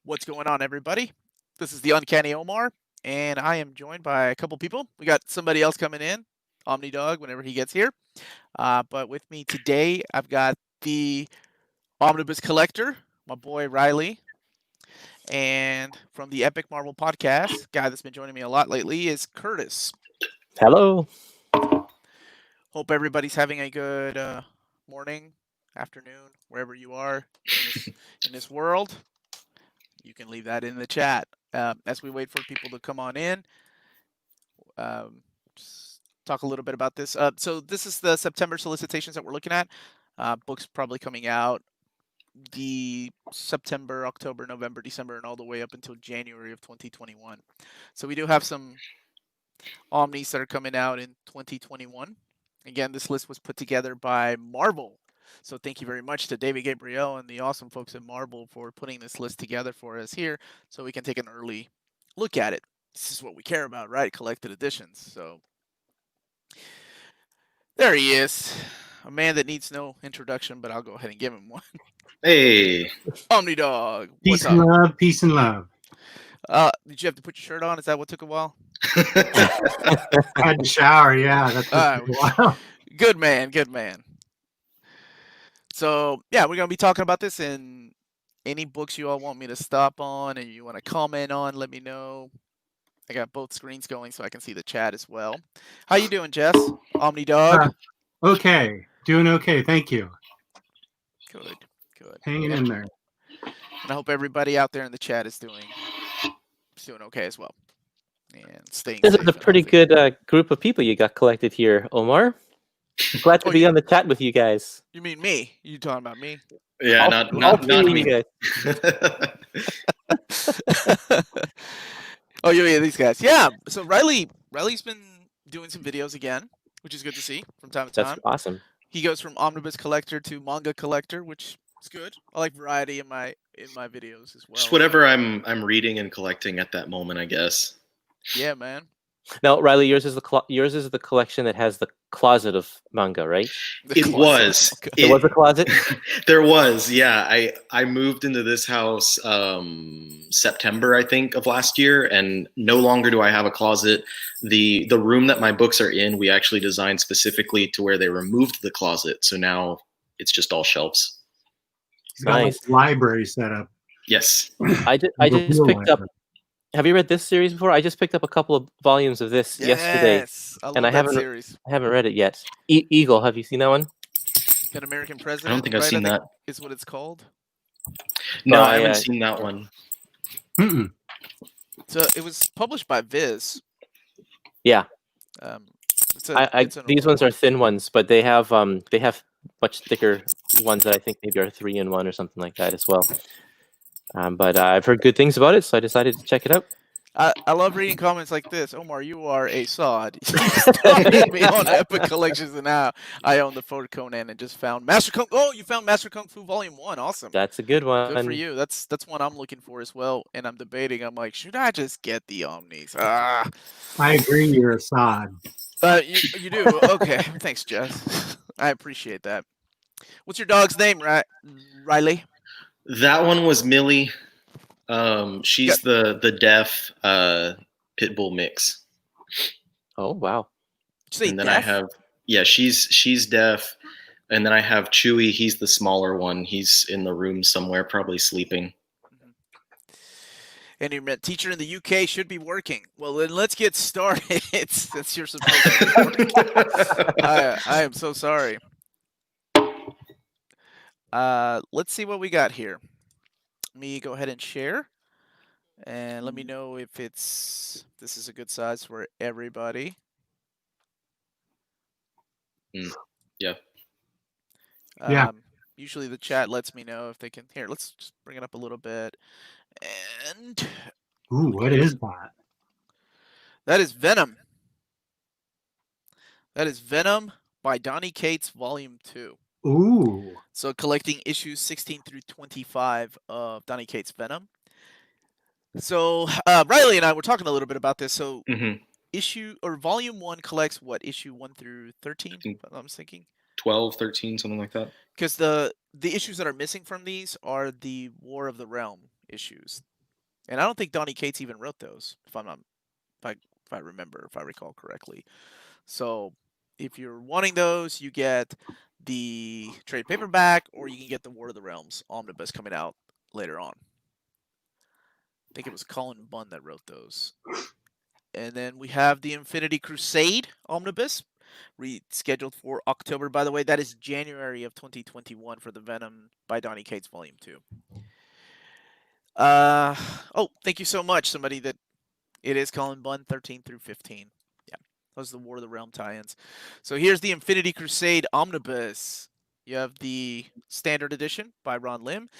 What's going on, everybody? This is the Uncanny Omar, and I am joined by a couple people. We got somebody else coming in, Omni Dog, whenever he gets here. But with me today, I've got the Omnibus Collector, my boy Riley, and from the Epic Marvel podcast, guy that's been joining me a lot lately is Curtis. Hello. Hope everybody's having a good morning, afternoon, wherever you are in this world. You can leave that in the chat. As we wait for people to come on in, just talk a little bit about this. So this is the September solicitations that we're looking at. Books probably coming out the September, October, November, December, and all the way up until January of 2021. So we do have some Omnis that are coming out in 2021. Again, this list was put together by Marvel. So thank you very much to David Gabriel and the awesome folks at Marvel for putting this list together for us here so we can take an early look at it. This is what we care about, right? Collected editions. So there he is. A man that needs no introduction, but I'll go ahead and give him one. Hey. Omni Dog. Peace and love, peace and love. Did you have to put your shirt on? Is that what took a while? I had to shower, yeah. That took a while. Good man, good man. So, yeah, we're going to be talking about this in any books you all want me to stop on and you want to comment on, let me know. I got both screens going so I can see the chat as well. How you doing, Jess? Omni Dog? Okay. Doing okay. Thank you. Good, good. Hanging in there. And I hope everybody out there in the chat is doing okay as well. And staying This safe is a pretty healthy. good group of people you got collected here, Omar. Glad to be on the chat with you guys. You mean me? You talking about me? Yeah, All three of me. you guys. Oh, yeah, these guys. Yeah. So Riley's been doing some videos again, which is good to see from time to time. That's awesome. He goes from Omnibus collector to manga collector, which is good. I like variety in my videos as well. Just whatever I'm reading and collecting at that moment, I guess. Yeah, man. Now, Riley, yours is the collection that has the closet of manga, right? There was a closet. There was, yeah. I moved into this house September, I think, of last year, and no longer do I have a closet. The room that my books are in, we actually designed specifically to where they removed the closet, so now it's just all shelves. It's got Nice. like a library set up. Yes. I just picked up. Have you read this series before? I just picked up a couple of volumes of this yesterday, and I haven't read it yet. Eagle, have you seen that one? An American President. I don't think I've seen that. Is what it's called. No, I haven't seen that one. Mm-mm. So it was published by Viz. Yeah. It's these ones are thin ones, but they have much thicker ones that I think maybe are 3-in-1 or something like that as well. But I've heard good things about it, so I decided to check it out. I love reading comments like this. Omar, you are a sod. You started me on Epic Collections, and now I own the for Conan and just found Master Kung. Oh, you found Master Kung Fu Volume 1. Awesome. That's a good one. Good for you. That's one I'm looking for as well, and I'm debating. I'm like, should I just get the Omnis? I agree. You're a sod. You do? Okay. Thanks, Jess. I appreciate that. What's your dog's name, Riley? That one was Millie. She's the deaf pit bull mix. Oh wow! And then deaf? She's deaf, and then I have Chewy. He's the smaller one. He's in the room somewhere, probably sleeping. And your teacher in the UK should be working. Well, then let's get started. Since you're supposed to be working. I am so sorry. Let's see what we got here. Let me go ahead and share, and let me know if this is a good size for everybody. Yeah. Usually the chat lets me know if they can. Here, let's just bring it up a little bit. And ooh, what is that? That is Venom. That is Venom by Donny Cates, Volume 2. Ooh. So collecting issues 16 through 25 of Donny Cates' Venom. So Riley and I were talking a little bit about this. So Volume 1 collects what? Issue 1 through 13? I'm thinking 12, 13, something like that. Because the issues that are missing from these are the War of the Realm issues. And I don't think Donny Cates even wrote those, if I remember, if I recall correctly. So if you're wanting those, you get the trade paperback, or you can get the War of the Realms omnibus coming out later on. I think it was Colin Bunn that wrote those. And then we have the Infinity Crusade omnibus, rescheduled for October. By the way, that is January of 2021 for the Venom by Donny Cates Volume 2. Oh, thank you so much. Somebody that it is Colin Bunn, 13 through 15. Yeah, those are the War of the Realm tie-ins. So here's the Infinity Crusade omnibus. You have the standard edition by Ron Lim,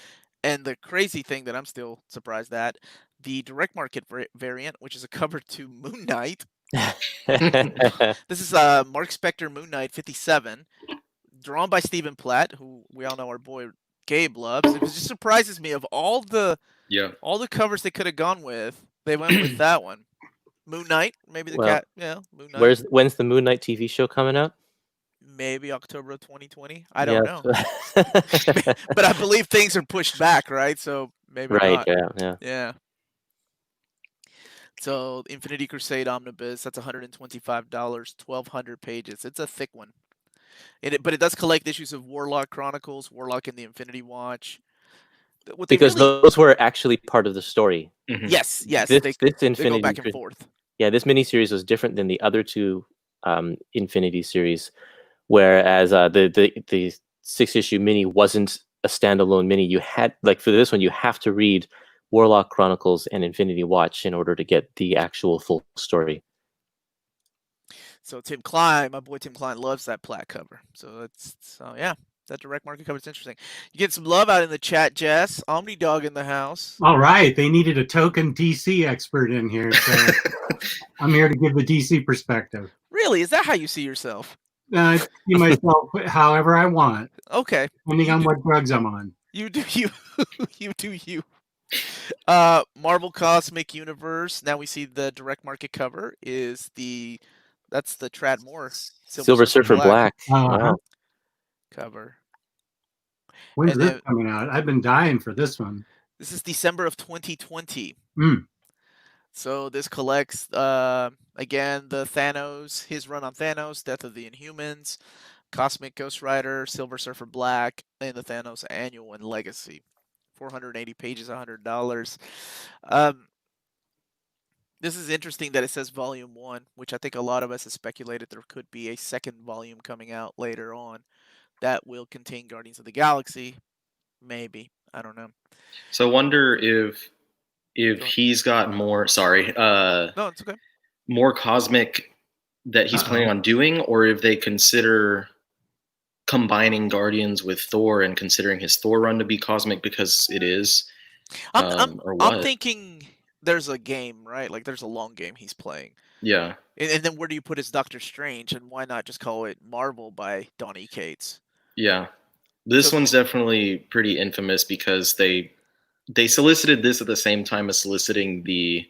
and the crazy thing that I'm still surprised at, the direct market variant, which is a cover to Moon Knight. This is Mark Spector Moon Knight 57, drawn by Stephen Platt, who we all know our boy Gabe loves. It just surprises me, of all the covers they could have gone with, they went with that one. Moon Knight, maybe the cat. Yeah, Moon Knight. When's the Moon Knight TV show coming out? Maybe October of 2020. I don't know. But I believe things are pushed back, right? So maybe not. Yeah. So Infinity Crusade Omnibus, that's $125, 1,200 pages. It's a thick one. But it does collect issues of Warlock Chronicles, Warlock and the Infinity Watch. Because those were actually part of the story. Mm-hmm. Yes. This Infinity, they go back and forth. Yeah, this miniseries was different than the other two Infinity series, whereas the 6-issue mini wasn't a standalone mini. You had, like, for this one, you have to read Warlock Chronicles and Infinity Watch in order to get the actual full story. So Tim Klein, my boy Tim Klein, loves that Platt cover. So yeah, that direct market cover is interesting. You get some love out in the chat, Jess. Omni Dog in the house. All right, they needed a token DC expert in here, so I'm here to give the DC perspective. Really? Is that how you see yourself? I see myself however I want. Okay. Depending on what drugs I'm on. You do you. You do you. Marvel Cosmic Universe. Now we see the direct market cover is that's the Trad Moore Silver Surfer Black. Wow. Cover. When's this coming out? I've been dying for this one. This is December of 2020. So this collects again the Thanos, his run on Thanos, Death of the Inhumans, Cosmic Ghost Rider, Silver Surfer Black, and the Thanos Annual and Legacy. 480 pages, $100. This is interesting that it says Volume 1, which I think a lot of us have speculated there could be a second volume coming out later on that will contain Guardians of the Galaxy. Maybe. I don't know. So I wonder if he's got more, no, it's okay. more cosmic that he's planning on doing, or if they consider combining Guardians with Thor and considering his Thor run to be cosmic because it is. I'm thinking there's a game, right? Like there's a long game he's playing. Yeah. And then where do you put his Doctor Strange? And why not just call it Marvel by Donny Cates? Yeah. This one's definitely pretty infamous because they solicited this at the same time as soliciting the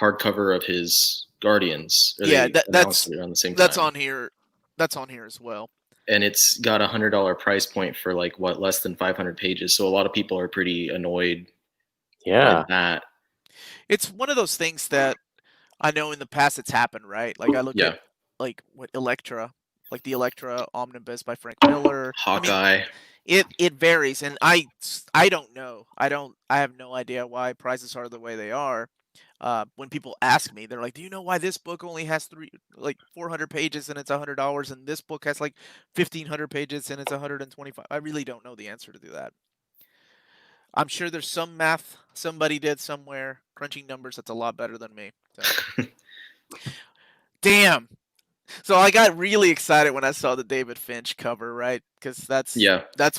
hardcover of his Guardians. Yeah, that's around the same time. That's on here. That's on here as well. And it's got $100 price point for less than 500 pages. So a lot of people are pretty annoyed. Yeah. With that. It's one of those things that I know in the past it's happened, right? Like I look at what Elektra, like the Elektra Omnibus by Frank Miller. Hawkeye. It varies, and I don't know. I have no idea why prices are the way they are. When people ask me, they're like, "Do you know why this book only has 400 pages and it's $100, and this book has 1,500 pages and it's $125?" I really don't know the answer to that. I'm sure there's some math somebody did somewhere, crunching numbers that's a lot better than me. So. Damn. So I got really excited when I saw the David Finch cover, right? Because that's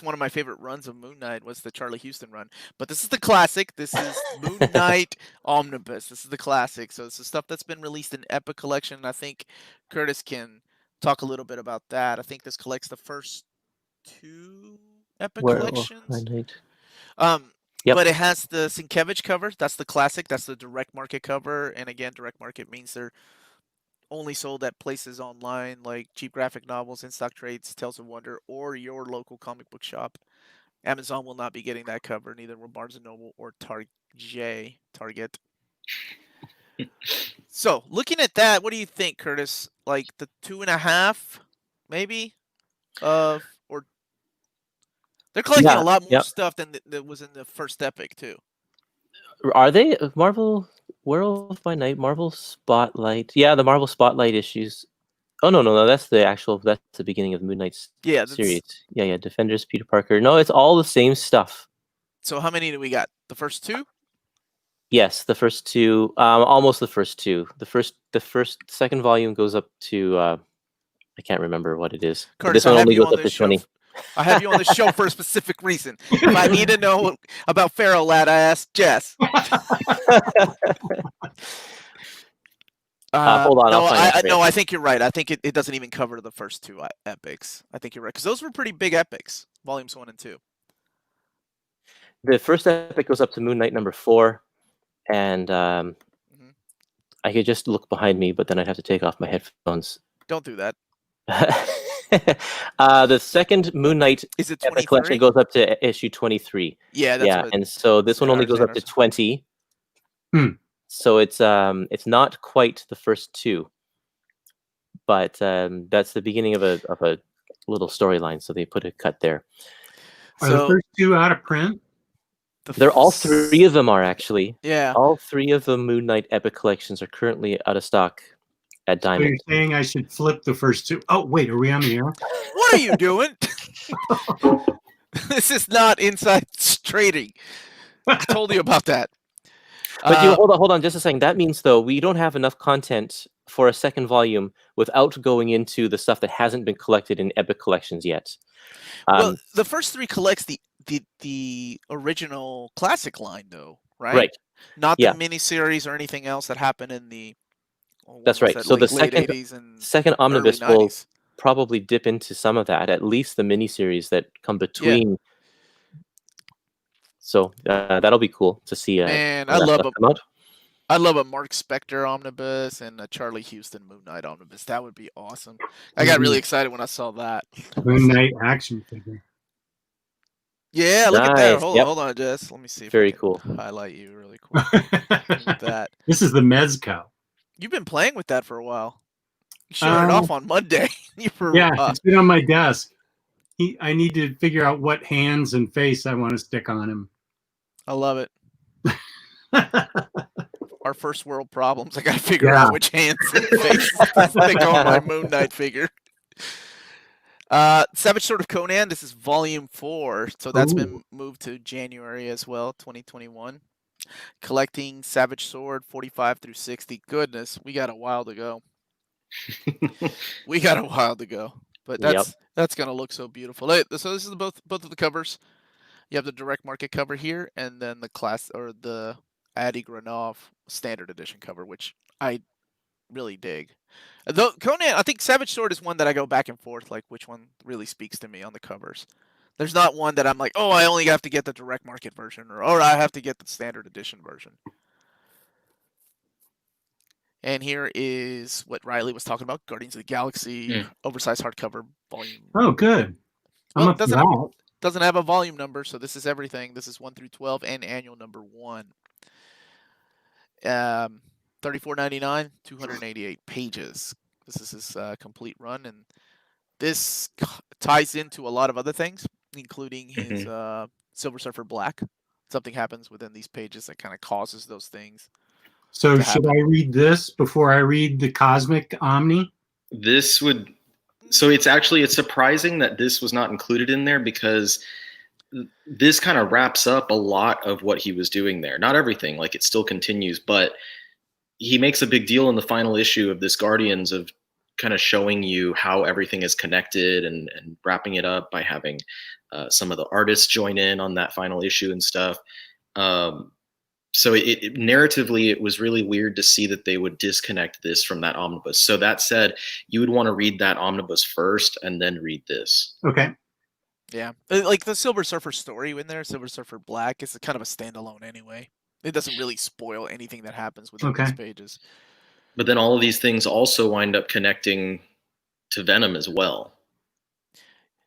one of my favorite runs of Moon Knight was the Charlie Houston run. But this is the classic. This is Moon Knight Omnibus. This is the classic. So it's the stuff that's been released in Epic Collection. I think Curtis can talk a little bit about that. I think this collects the first 2 Epic collections. But it has the Sienkiewicz cover. That's the classic. That's the direct market cover. And again, direct market means they're only sold at places online like Cheap Graphic Novels, In Stock Trades, Tales of Wonder, or your local comic book shop. Amazon will not be getting that cover, neither will Barnes & Noble or Target. So, looking at that, what do you think, Curtis? Like the 2.5, maybe, or they're collecting a lot more stuff than that was in the first Epic too. Are they Marvel Werewolf by Night, Marvel Spotlight? Yeah, the Marvel Spotlight issues. Oh no, that's the beginning of Moon Knight's series. Yeah, Defenders, Peter Parker. No, it's all the same stuff. So how many do we got? The first two? Yes, the first two. Almost the first two. The second volume goes up to I can't remember what it is. Curtis, this one only goes up to 20. I have you on the show for a specific reason. If I need to know about Pharaoh Lad, I ask Jess. Hold on, I think you're right. I think it doesn't even cover the first two epics. I think you're right, because those were pretty big epics, volumes 1 and 2. The first epic goes up to Moon Knight number 4, and I could just look behind me, but then I'd have to take off my headphones. Don't do that. The second Moon Knight Epic collection goes up to issue 23. Yeah, and so this one only goes up to 20. So it's not quite the first two, but that's the beginning of a little storyline. So they put a cut there. Are the first two out of print? They're all three of them are actually. Yeah. All three of the Moon Knight Epic collections are currently out of stock at Diamond. So you're saying I should flip the first two? Oh wait, are we on the air? What are you doing? This is not inside trading. I told you about that. But hold on just a second. That means, though, we don't have enough content for a second volume without going into the stuff that hasn't been collected in Epic collections yet. Well, the first three collects the original classic line, though, right? Right. Not the miniseries or anything else that happened in the. That's right. So the second Omnibus will probably dip into some of that, at least the miniseries that come between. Yeah. So that'll be cool to see. Man, I love a Mark Spector omnibus and a Charlie Houston Moon Knight omnibus. That would be awesome. I got really excited when I saw that. Moon Knight action figure. Yeah, look at that. Hold on, Jess. Let me see. Very cool. Highlight you really cool. Look at that. This is the Mezco. You've been playing with that for a while. You showed it off on Monday. It's been on my desk. I need to figure out what hands and face I want to stick on him. I love it. Our first world problems. I got to figure out which hands and face to stick on my Moon Knight figure. Savage Sword of Conan. This is volume 4. So that's been moved to January as well, 2021. Collecting Savage Sword 45 through 60. Goodness, we got a while to go. But that's gonna look so beautiful. So this is both of the covers. You have the direct market cover here, and then the Adi Granov standard edition cover, which I really dig. Though Conan, I think Savage Sword is one that I go back and forth, like which one really speaks to me on the covers. There's not one that I'm like, oh, I only have to get the direct market version, or I have to get the standard edition version. And here is what Riley was talking about, Guardians of the Galaxy, oversized hardcover volume. Oh, good. Well, it doesn't have a volume number, so this is everything. This is 1 through 12 and annual number 1. $34.99, 288 pages. This is his complete run, and this ties into a lot of other things, including his Silver Surfer Black. Something happens within these pages that kind of causes those things. So should I read this before I read the Cosmic Omni? So it's surprising that this was not included in there, because this kind of wraps up a lot of what he was doing there. Not everything, like it still continues, but he makes a big deal in the final issue of this Guardians of kind of showing you how everything is connected and wrapping it up by having some of the artists join in on that final issue and stuff. So narratively, it was really weird to see that they would disconnect this from that omnibus. So that said, you would want to read that omnibus first and then read this. Okay. Yeah. Like the Silver Surfer story in there, Silver Surfer Black, is kind of a standalone anyway. It doesn't really spoil anything that happens within these pages. But then all of these things also wind up connecting to Venom as well.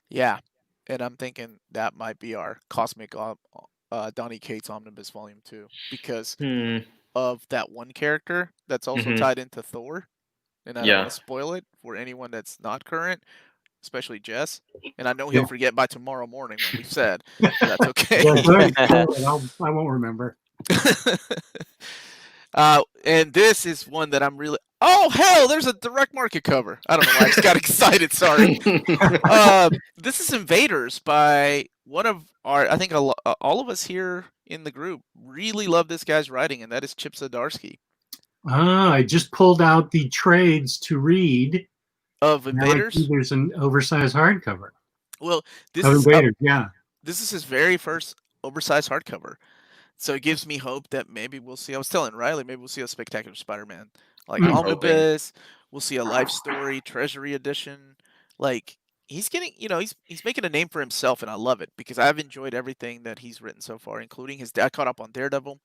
Yeah. and I'm thinking that might be our Cosmic Donny Cates Omnibus Volume 2 because of that one character that's also tied into Thor, and I don't want to spoil it for anyone that's not current, especially Jess. And I know he'll forget by tomorrow morning what we've said. But that's okay. Yeah, go ahead, I won't remember. And this is one that I'm really. Oh hell! There's a direct market cover. I don't know why I just got excited. Sorry. This is Invaders by one of our. I think all of us here in the group really love this guy's writing, and that is Chip Zdarsky. I just pulled out the trades to read of Invaders. There's an oversized hardcover. Well, this of is Invaders. This is his very first oversized hardcover. So it gives me hope that maybe we'll see. I was telling Riley, maybe we'll see a Spectacular Spider-Man, like Omnibus. We'll see a Life Story Treasury Edition. Like he's getting, he's making a name for himself, and I love it because I've enjoyed everything that he's written so far, including his. I caught up on Daredevil.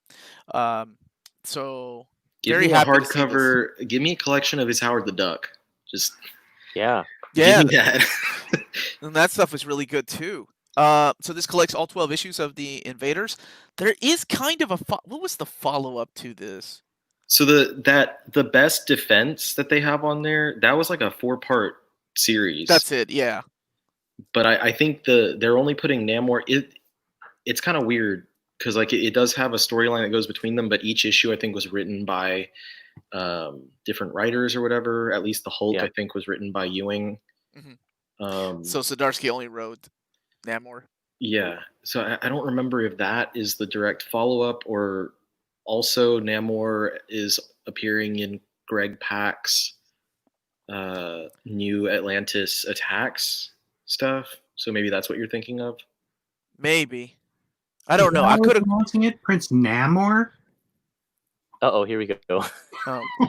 So give me a hardcover. Give me a collection of his Howard the Duck. Just yeah. And that stuff is really good too. So this collects all 12 issues of the Invaders. There is kind of what was the follow-up to this? So the best defense that they have on there, that was like a 4-part series. That's it, yeah. But I think they're only putting Namor. It's kind of weird because like it does have a storyline that goes between them, but each issue I think was written by different writers or whatever. At least the Hulk I think was written by Ewing. Mm-hmm. So Zdarsky only wrote Namor. Yeah, so I don't remember if that is the direct follow-up or also Namor is appearing in Greg Pak's New Atlantis Attacks stuff. So maybe that's what you're thinking of. Maybe. I don't know. I could have pronouncing it Prince Namor. Here we go. Oh boy.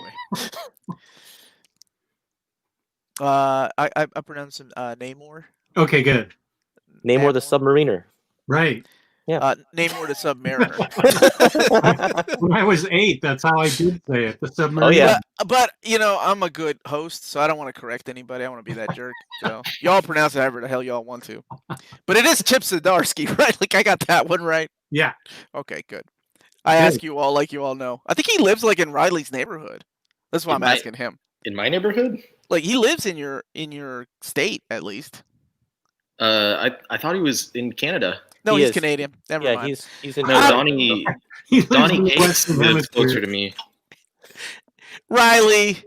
I pronounced him Namor. Okay, good. Namor the Submariner. Right. Yeah. Namor the Submariner. When I was 8, that's how I did say it. The Submariner. Oh yeah. But I'm a good host, so I don't want to correct anybody. I want to be that jerk. So y'all pronounce it however the hell y'all want to. But it is Chip Zdarsky, right? Like I got that one right. Yeah. Okay, good. I ask you all like you all know. I think he lives like in Riley's neighborhood. That's why I'm asking him. In my neighborhood? Like he lives in your state at least. I thought he was in Canada. No, he's Canadian. Never mind. He's in. No, Donny Cates lives closer to me. Riley,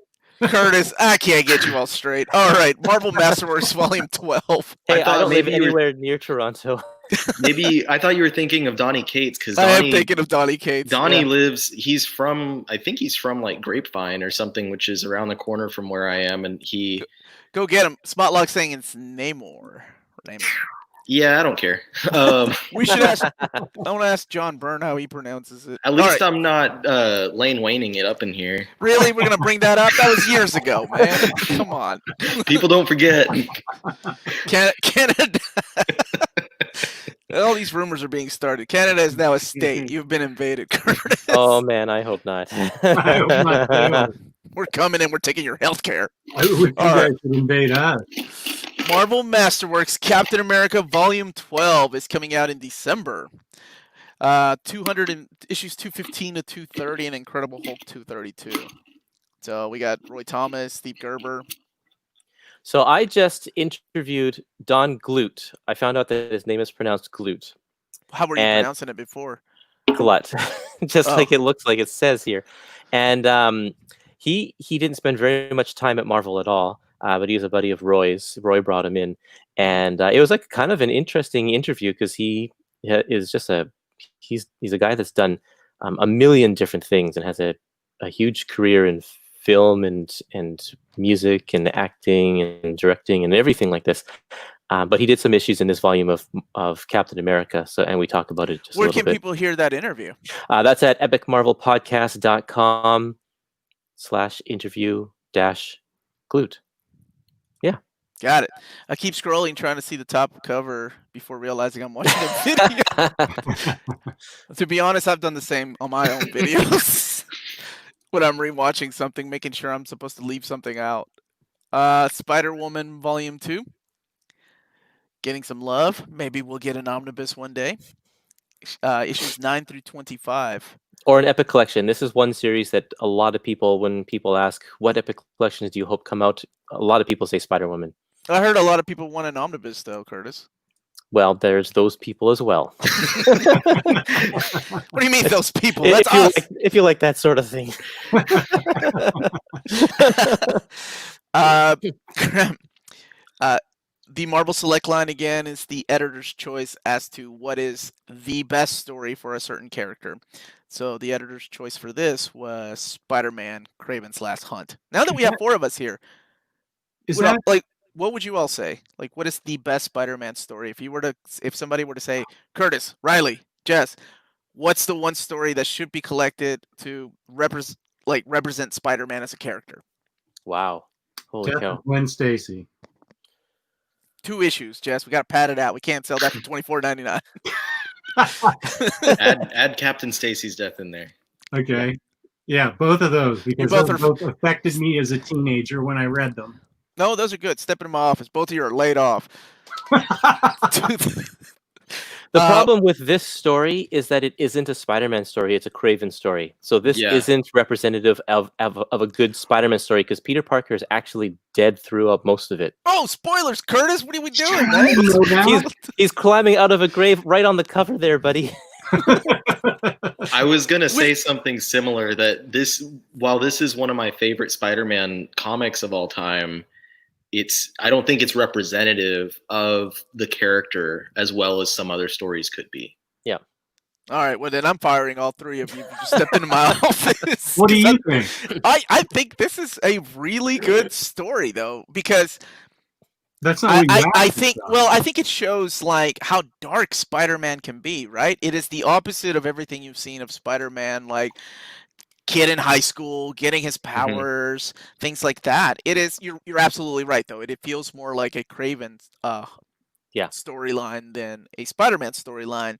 Curtis, I can't get you all straight. All right, Marvel Masterworks Volume 12. Hey, I don't live anywhere near Toronto. Maybe I thought you were thinking of Donny Cates because I am thinking of Donny Cates. Donny lives. He's from. I think he's from like Grapevine or something, which is around the corner from where I am, and he. Go get him. Spotlock saying it's Namor. Yeah, I don't care. We should ask. I want to ask John Byrne how he pronounces it. At least I'm not Lane Wayning it up in here. Really, we're gonna bring that up? That was years ago, man. Come on. People don't forget. Canada. All these rumors are being started. Canada is now a state. You've been invaded, Curtis. Oh man, I hope not. I hope not. We're coming and we're taking your health care. I wish you guys would invade us. Marvel Masterworks Captain America Volume 12 is coming out in December. 200 issues 215 to 230 and Incredible Hulk 232. So we got Roy Thomas, Steve Gerber. So I just interviewed Don Glut. I found out that his name is pronounced Glut. How were you pronouncing it before? Glut. Just like it looks like it says here. And he didn't spend very much time at Marvel at all. But he was a buddy of Roy's. Roy brought him in, and it was like kind of an interesting interview because he is just he's a guy that's done a million different things and has a huge career in film and music and acting and directing and everything like this. But he did some issues in this volume of Captain America. And we talk about it just a little bit. Where can people hear that interview? That's at epicmarvelpodcast.com/interview-glute. Yeah. Got it. I keep scrolling trying to see the top cover before realizing I'm watching a video. To be honest, I've done the same on my own videos. When I'm rewatching something, making sure I'm supposed to leave something out. Spider-Woman Volume 2. getting some love. Maybe we'll get an omnibus one day. Issues 9 through 25. Or an Epic collection. This is one series that a lot of people, when people ask, what Epic collections do you hope come out? A lot of people say Spider-Woman. I heard a lot of people want an omnibus, though, Curtis. Well, there's those people as well. What do you mean, those people? That's us. If you like that sort of thing. The Marvel Select line, again, is the editor's choice as to what is the best story for a certain character. So the editor's choice for this was Spider-Man, Kraven's Last Hunt. Now that we have 4 of us here, what would you all say? Like, what is the best Spider-Man story? If somebody were to say, Curtis, Riley, Jess, what's the one story that should be collected to represent Spider-Man as a character? Wow. Holy cow. Gwen Stacy. 2 issues, Jess. We got to pad it out. We can't sell that for $24.99. add Captain Stacy's death in there. Okay. Yeah, both of those, because both affected me as a teenager when I read them. No, those are good. Step in my office. Both of you are laid off. The problem with this story is that it isn't a Spider-Man story. It's a Kraven story. So this isn't representative of a good Spider-Man story, because Peter Parker is actually dead throughout most of it. Oh, spoilers, Curtis. What are we doing, man? He's climbing out of a grave right on the cover there, buddy. I was going to say something similar, that while this is one of my favorite Spider-Man comics of all time, I don't think it's representative of the character as well as some other stories could be. Yeah. All right. Well, then I'm firing all 3 of you. Just step into my office. What do you think? I think this is a really good story, though, because that's not. I think it shows like how dark Spider-Man can be. Right. It is the opposite of everything you've seen of Spider-Man, like kid in high school getting his powers, things like that. It is. You're absolutely right, though. It feels more like a Kraven storyline than a Spider-Man storyline.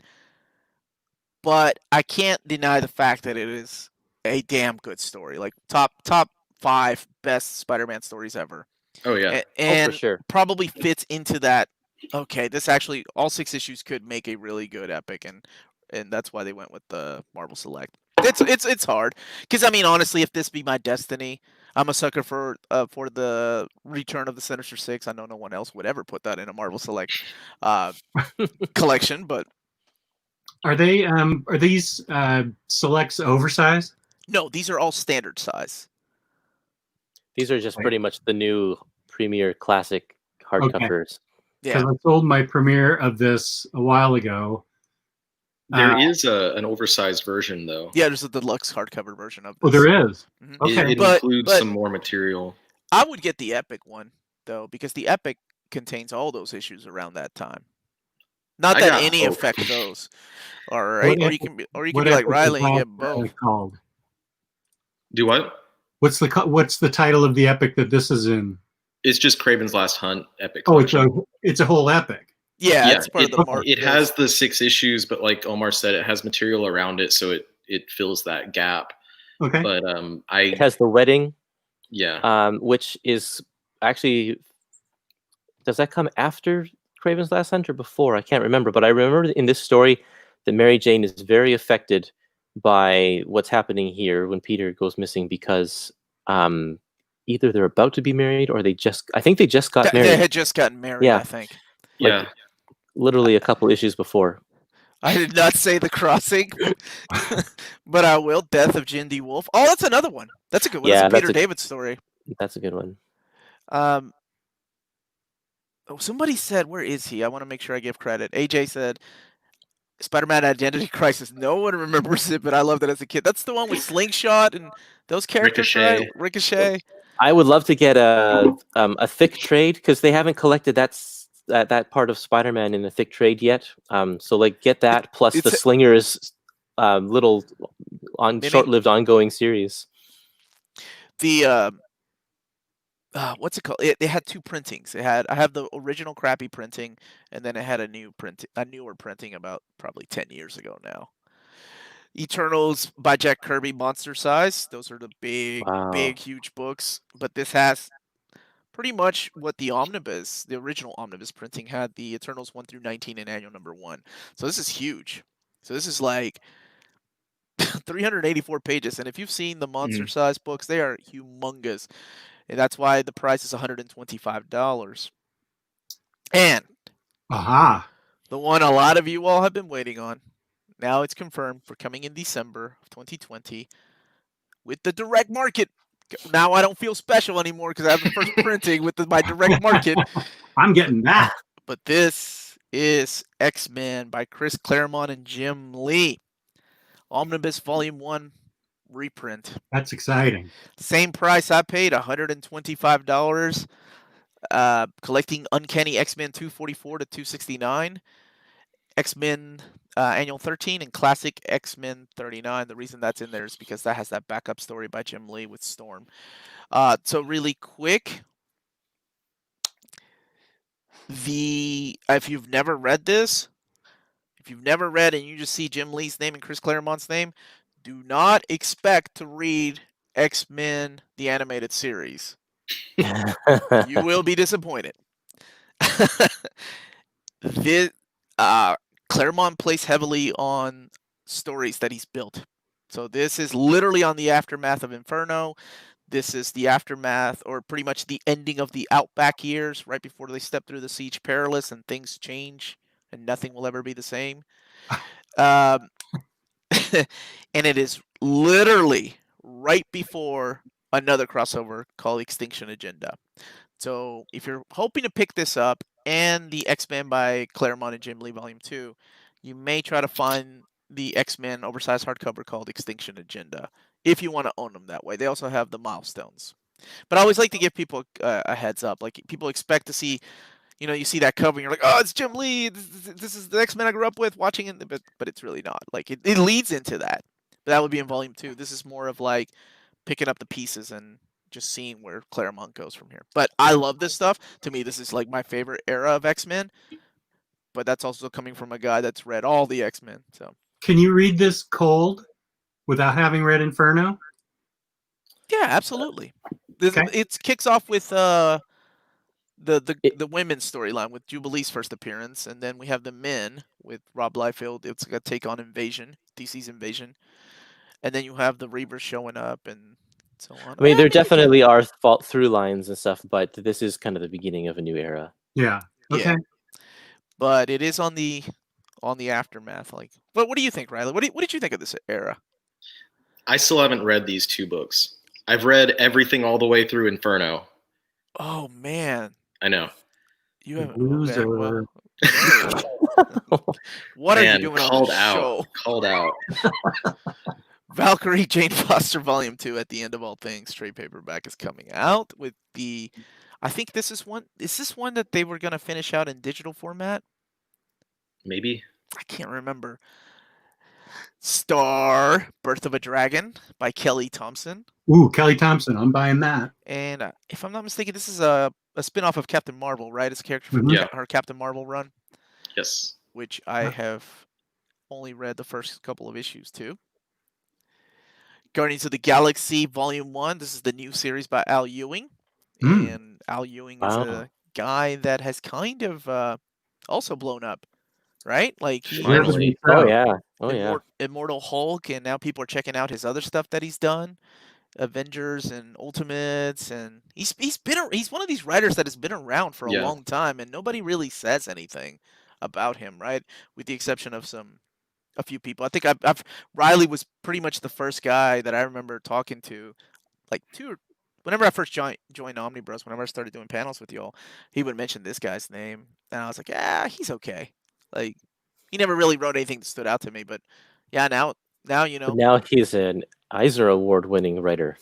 But I can't deny the fact that it is a damn good story. Like top 5 best Spider-Man stories ever. Oh yeah, and for sure. Probably fits into that. Okay, this actually all 6 issues could make a really good epic, and that's why they went with the Marvel Select. It's hard, because I mean, honestly, if this be my destiny, I'm a sucker for the Return of the Sinister Six. I know no one else would ever put that in a Marvel Select collection, but are these selects oversized? No, these are all standard size. These are just pretty much the new Premier Classic hardcovers. Yeah, I sold my premiere of this a while ago. There is an oversized version, though. Yeah, there's a deluxe hardcover version of this. Oh, there is? Mm-hmm. Okay. It includes some more material. I would get the Epic one, though, because the Epic contains all those issues around that time. Not that any affect those. All right. Or you can be like Riley and get both. Called? Do what? What's the title of the epic that this is in? It's just Kraven's Last Hunt epic. Oh, it's a whole epic. Yeah, it's part of the market. It has the 6 issues, but like Omar said, it has material around it, so it fills that gap. Okay. But it has the wedding. Yeah. Which is actually, does that come after Kraven's Last Hunt or before? I can't remember, but I remember in this story that Mary Jane is very affected by what's happening here when Peter goes missing, because either they're about to be married or I think they just got married. They had just gotten married, I think. Yeah. Literally a couple issues before. I did not say The Crossing, but I will. Death of Jindy Wolf. Oh, that's another one. That's a good one. Yeah, that's a Peter David story. That's a good one. Somebody said, where is he? I want to make sure I give credit. AJ said, Spider-Man Identity Crisis. No one remembers it, but I loved it as a kid. That's the one with Slingshot and those characters, right? Ricochet. I would love to get a thick trade, because they haven't collected that part of Spider-Man in the thick trade yet. So like get that plus the Slingers little short-lived ongoing series. The what's it called? It had 2 printings. I have the original crappy printing, and then it had a newer printing about probably 10 years ago now. Eternals by Jack Kirby, monster size. Those are the big, huge books. But this has pretty much what the Omnibus, the original Omnibus printing, had the Eternals 1 through 19 in annual number 1. So this is huge. So this is like 384 pages, and if you've seen the monster size books, they are humongous, and that's why the price is $125. And the one a lot of you all have been waiting on, now it's confirmed for coming in December of 2020 with the direct market. Now I don't feel special anymore because I have the first printing with my direct market. I'm getting that. But this is X-Men by Chris Claremont and Jim Lee. Omnibus Volume 1 reprint. That's exciting. Same price I paid, $125. Collecting Uncanny X-Men 244 to 269. X-Men Annual 13 and Classic X-Men 39. The reason that's in there is because that has that backup story by Jim Lee with Storm. So really quick, if you've never read this, if you've never read and you just see Jim Lee's name and Chris Claremont's name, do not expect to read X-Men the animated series. You will be disappointed. Claremont plays heavily on stories that he's built. So this is literally on the aftermath of Inferno. This is the aftermath, or pretty much the ending of the Outback years, right before they step through the Siege Perilous and things change and nothing will ever be the same. And it is literally right before another crossover called Extinction Agenda. So if you're hoping to pick this up and the X-Men by Claremont and Jim Lee Volume 2, you may try to find the X-Men oversized hardcover called Extinction Agenda if you want to own them that way. They also have the milestones. But I always like to give people a heads up. Like, people expect to see, you see that cover and you're like, oh, it's Jim Lee. This is the X-Men I grew up with watching it. But it's really not. Like, it leads into that. But that would be in Volume 2. This is more of like picking up the pieces and just seeing where Claremont goes from here. But I love this stuff. To me, this is like my favorite era of X-Men. But that's also coming from a guy that's read all the X-Men. So, can you read this cold without having read Inferno? Yeah, absolutely. Okay. It kicks off with the women's storyline with Jubilee's first appearance, and then we have the men with Rob Liefeld. It's like a take on Invasion, DC's Invasion, and then you have the Reavers showing up and so on. I mean, there definitely are through lines and stuff, but this is kind of the beginning of a new era. Yeah. Okay. Yeah. But it is on the aftermath. Like, but what do you think, Riley? What did you think of this era? I still haven't read these 2 books. I've read everything all the way through Inferno. Oh man, I know. You have loser. Well, what are you doing on the show? Called out. Valkyrie Jane Foster Volume 2 at the end of all things. Trade paperback is coming out with the. I think this is one. Is this one that they were going to finish out in digital format? Maybe. I can't remember. Star, Birth of a Dragon by Kelly Thompson. Ooh, Kelly Thompson. I'm buying that. And if I'm not mistaken, this is a spin-off of Captain Marvel, right? It's a character from her Captain Marvel run. Yes. Which I have only read the first couple of issues too. Guardians of the Galaxy Volume 1. This is the new series by Al Ewing. And Al Ewing is a guy that has kind of also blown up, right? Like, Immortal Hulk, and now people are checking out his other stuff that he's done, Avengers and Ultimates, and he's one of these writers that has been around for a long time, and nobody really says anything about him, right? With the exception of a few people. I think Riley was pretty much the first guy that I remember talking to, like whenever I first joined Omnibus, whenever I started doing panels with y'all, he would mention this guy's name, and I was like, he's okay. Like, he never really wrote anything that stood out to me, but yeah, now you know. But now he's an Eisner Award-winning writer.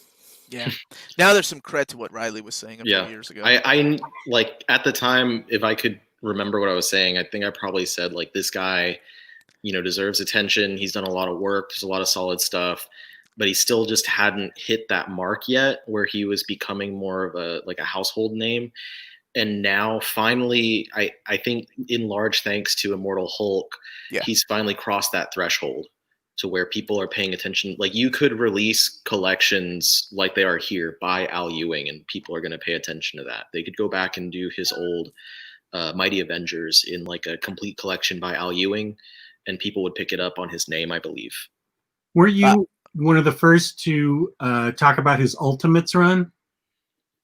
Yeah, now there's some cred to what Riley was saying a few years ago. I like, at the time, if I could remember what I was saying, I think I probably said, like, this guy, deserves attention. He's done a lot of work. There's a lot of solid stuff, but he still just hadn't hit that mark yet where he was becoming more of a household name. And now finally, I think in large thanks to Immortal Hulk, he's finally crossed that threshold. to where people are paying attention. Like you could release collections like they are here by Al Ewing, and people are going to pay attention to that. They could go back and do his old Mighty Avengers in like a complete collection by Al Ewing, and people would pick it up on his name, I believe. Were you one of the first to talk about his Ultimates run?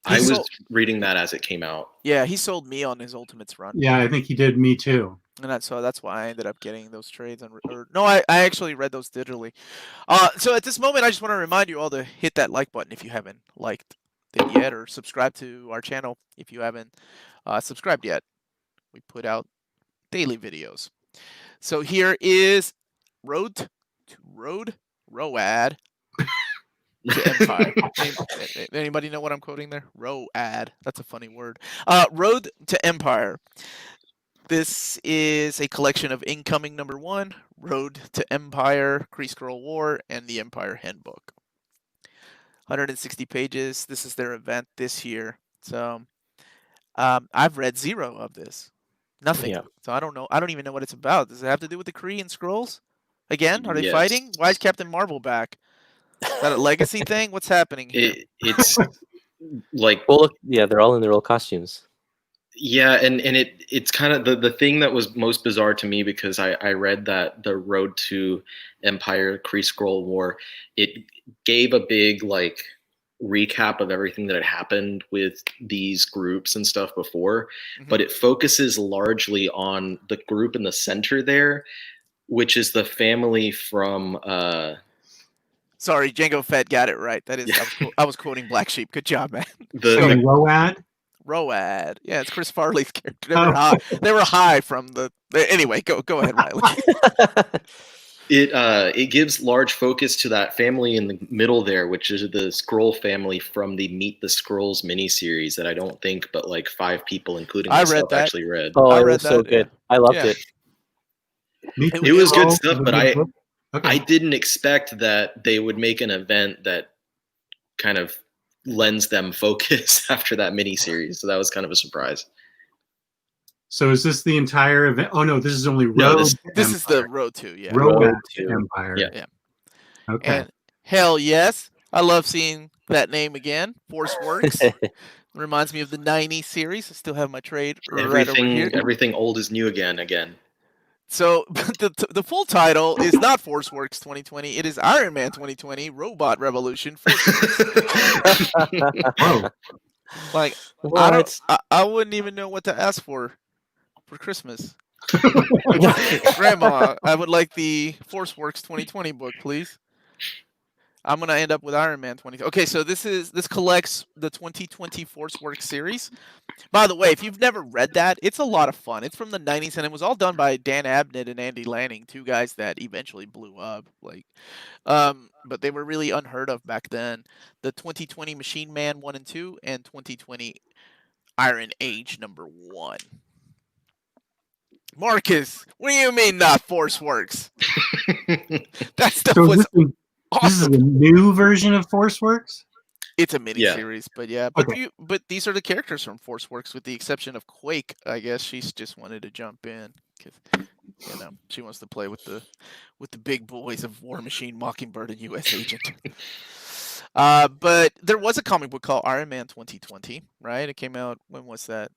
I was reading that as it came out. Yeah, he sold me on his Ultimates run. Yeah, I think he did me too. And that's why I ended up getting those trades. No, I actually read those digitally. So at this moment, I just want to remind you all to hit that like button if you haven't liked it yet, or subscribe to our channel if you haven't subscribed yet. We put out daily videos. So here is Road to Empire. Anybody know what I'm quoting there? Road. That's a funny word. Road to Empire. This is a collection of Incoming #1, Road to Empire, Kree Skrull War, and the Empire Handbook. 160 pages. This is their event this year. So I've read 0 of this. Nothing. Yeah. So I don't know. I don't even know what it's about. Does it have to do with the Kree and Skrulls? Again? Are they Yes. fighting? Why is Captain Marvel back? Is that a legacy thing? What's happening here? It's like, Well, look, yeah, they're all in their old costumes. yeah, and it's kind of the thing that was most bizarre to me, because I read that the Road to Empire Kree Skrull War, it gave a big like recap of everything that had happened with these groups and stuff before, but it focuses largely on the group in the center there, which is the family from Sorry, Django Fett got it right. That is, I was quoting Black Sheep. Good job, man. the Road? Road. Yeah, it's Chris Farley's character. They were high from the. Anyway, go ahead, Riley. It gives large focus to that family in the middle there, which is the Skrull family from the Meet the Skrulls miniseries that I don't think but like 5 people, including myself, actually read. Oh, I it read was so that, good. yeah. I loved Yeah. it. It was good stuff, but I Okay. didn't expect that they would make an event that kind of lends them focus after that miniseries. So that was kind of a surprise. So is this the entire event? Oh no, this is only Road. No, to This is the Empire. Road to, yeah. Road to to- Empire. Yeah. Okay. And hell yes, I love seeing that name again. Force Works. Reminds me of the 90s series. I still have my trade right over here. Everything old is new again. So the full title is not Force Works 2020. It is Iron Man 2020 Robot Revolution Force Works. Oh, Like, Well, I wouldn't even know what to ask for Christmas. Grandma, I would like the Force Works 2020 book, please. I'm gonna end up with Iron Man 20. Okay, so this collects the 2020 Force Works series. By the way, if you've never read that, it's a lot of fun. It's from the 90s, and it was all done by Dan Abnett and Andy Lanning, 2 guys that eventually blew up. But they were really unheard of back then. The 2020 Machine Man 1 and 2, and 2020 Iron Age #1. Marcus, what do you mean not Force Works? That stuff so was this is awesome. a new version of Force Works? It's a mini series, but yeah. But Okay. but these are the characters from Force Works, with the exception of Quake. I guess she's just wanted to jump in because she wants to play with the big boys of War Machine, Mockingbird, and U.S. Agent. But there was a comic book called Iron Man 2020, right? It came out, when was that?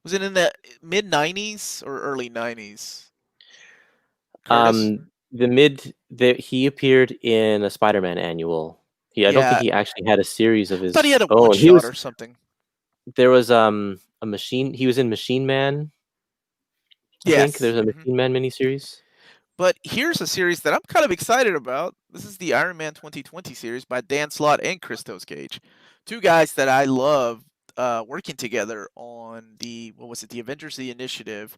Was it in the mid 90s or early 90s? Curtis? He appeared in a Spider-Man annual. I don't think he actually had a series of his I thought he had a own. one shot or something. There was a machine. He was in Machine Man. I think there's a Machine Man miniseries. But here's a series that I'm kind of excited about. This is the Iron Man 2020 series by Dan Slott and Christos Gage, 2 guys that I love working together on the Avengers: The Initiative,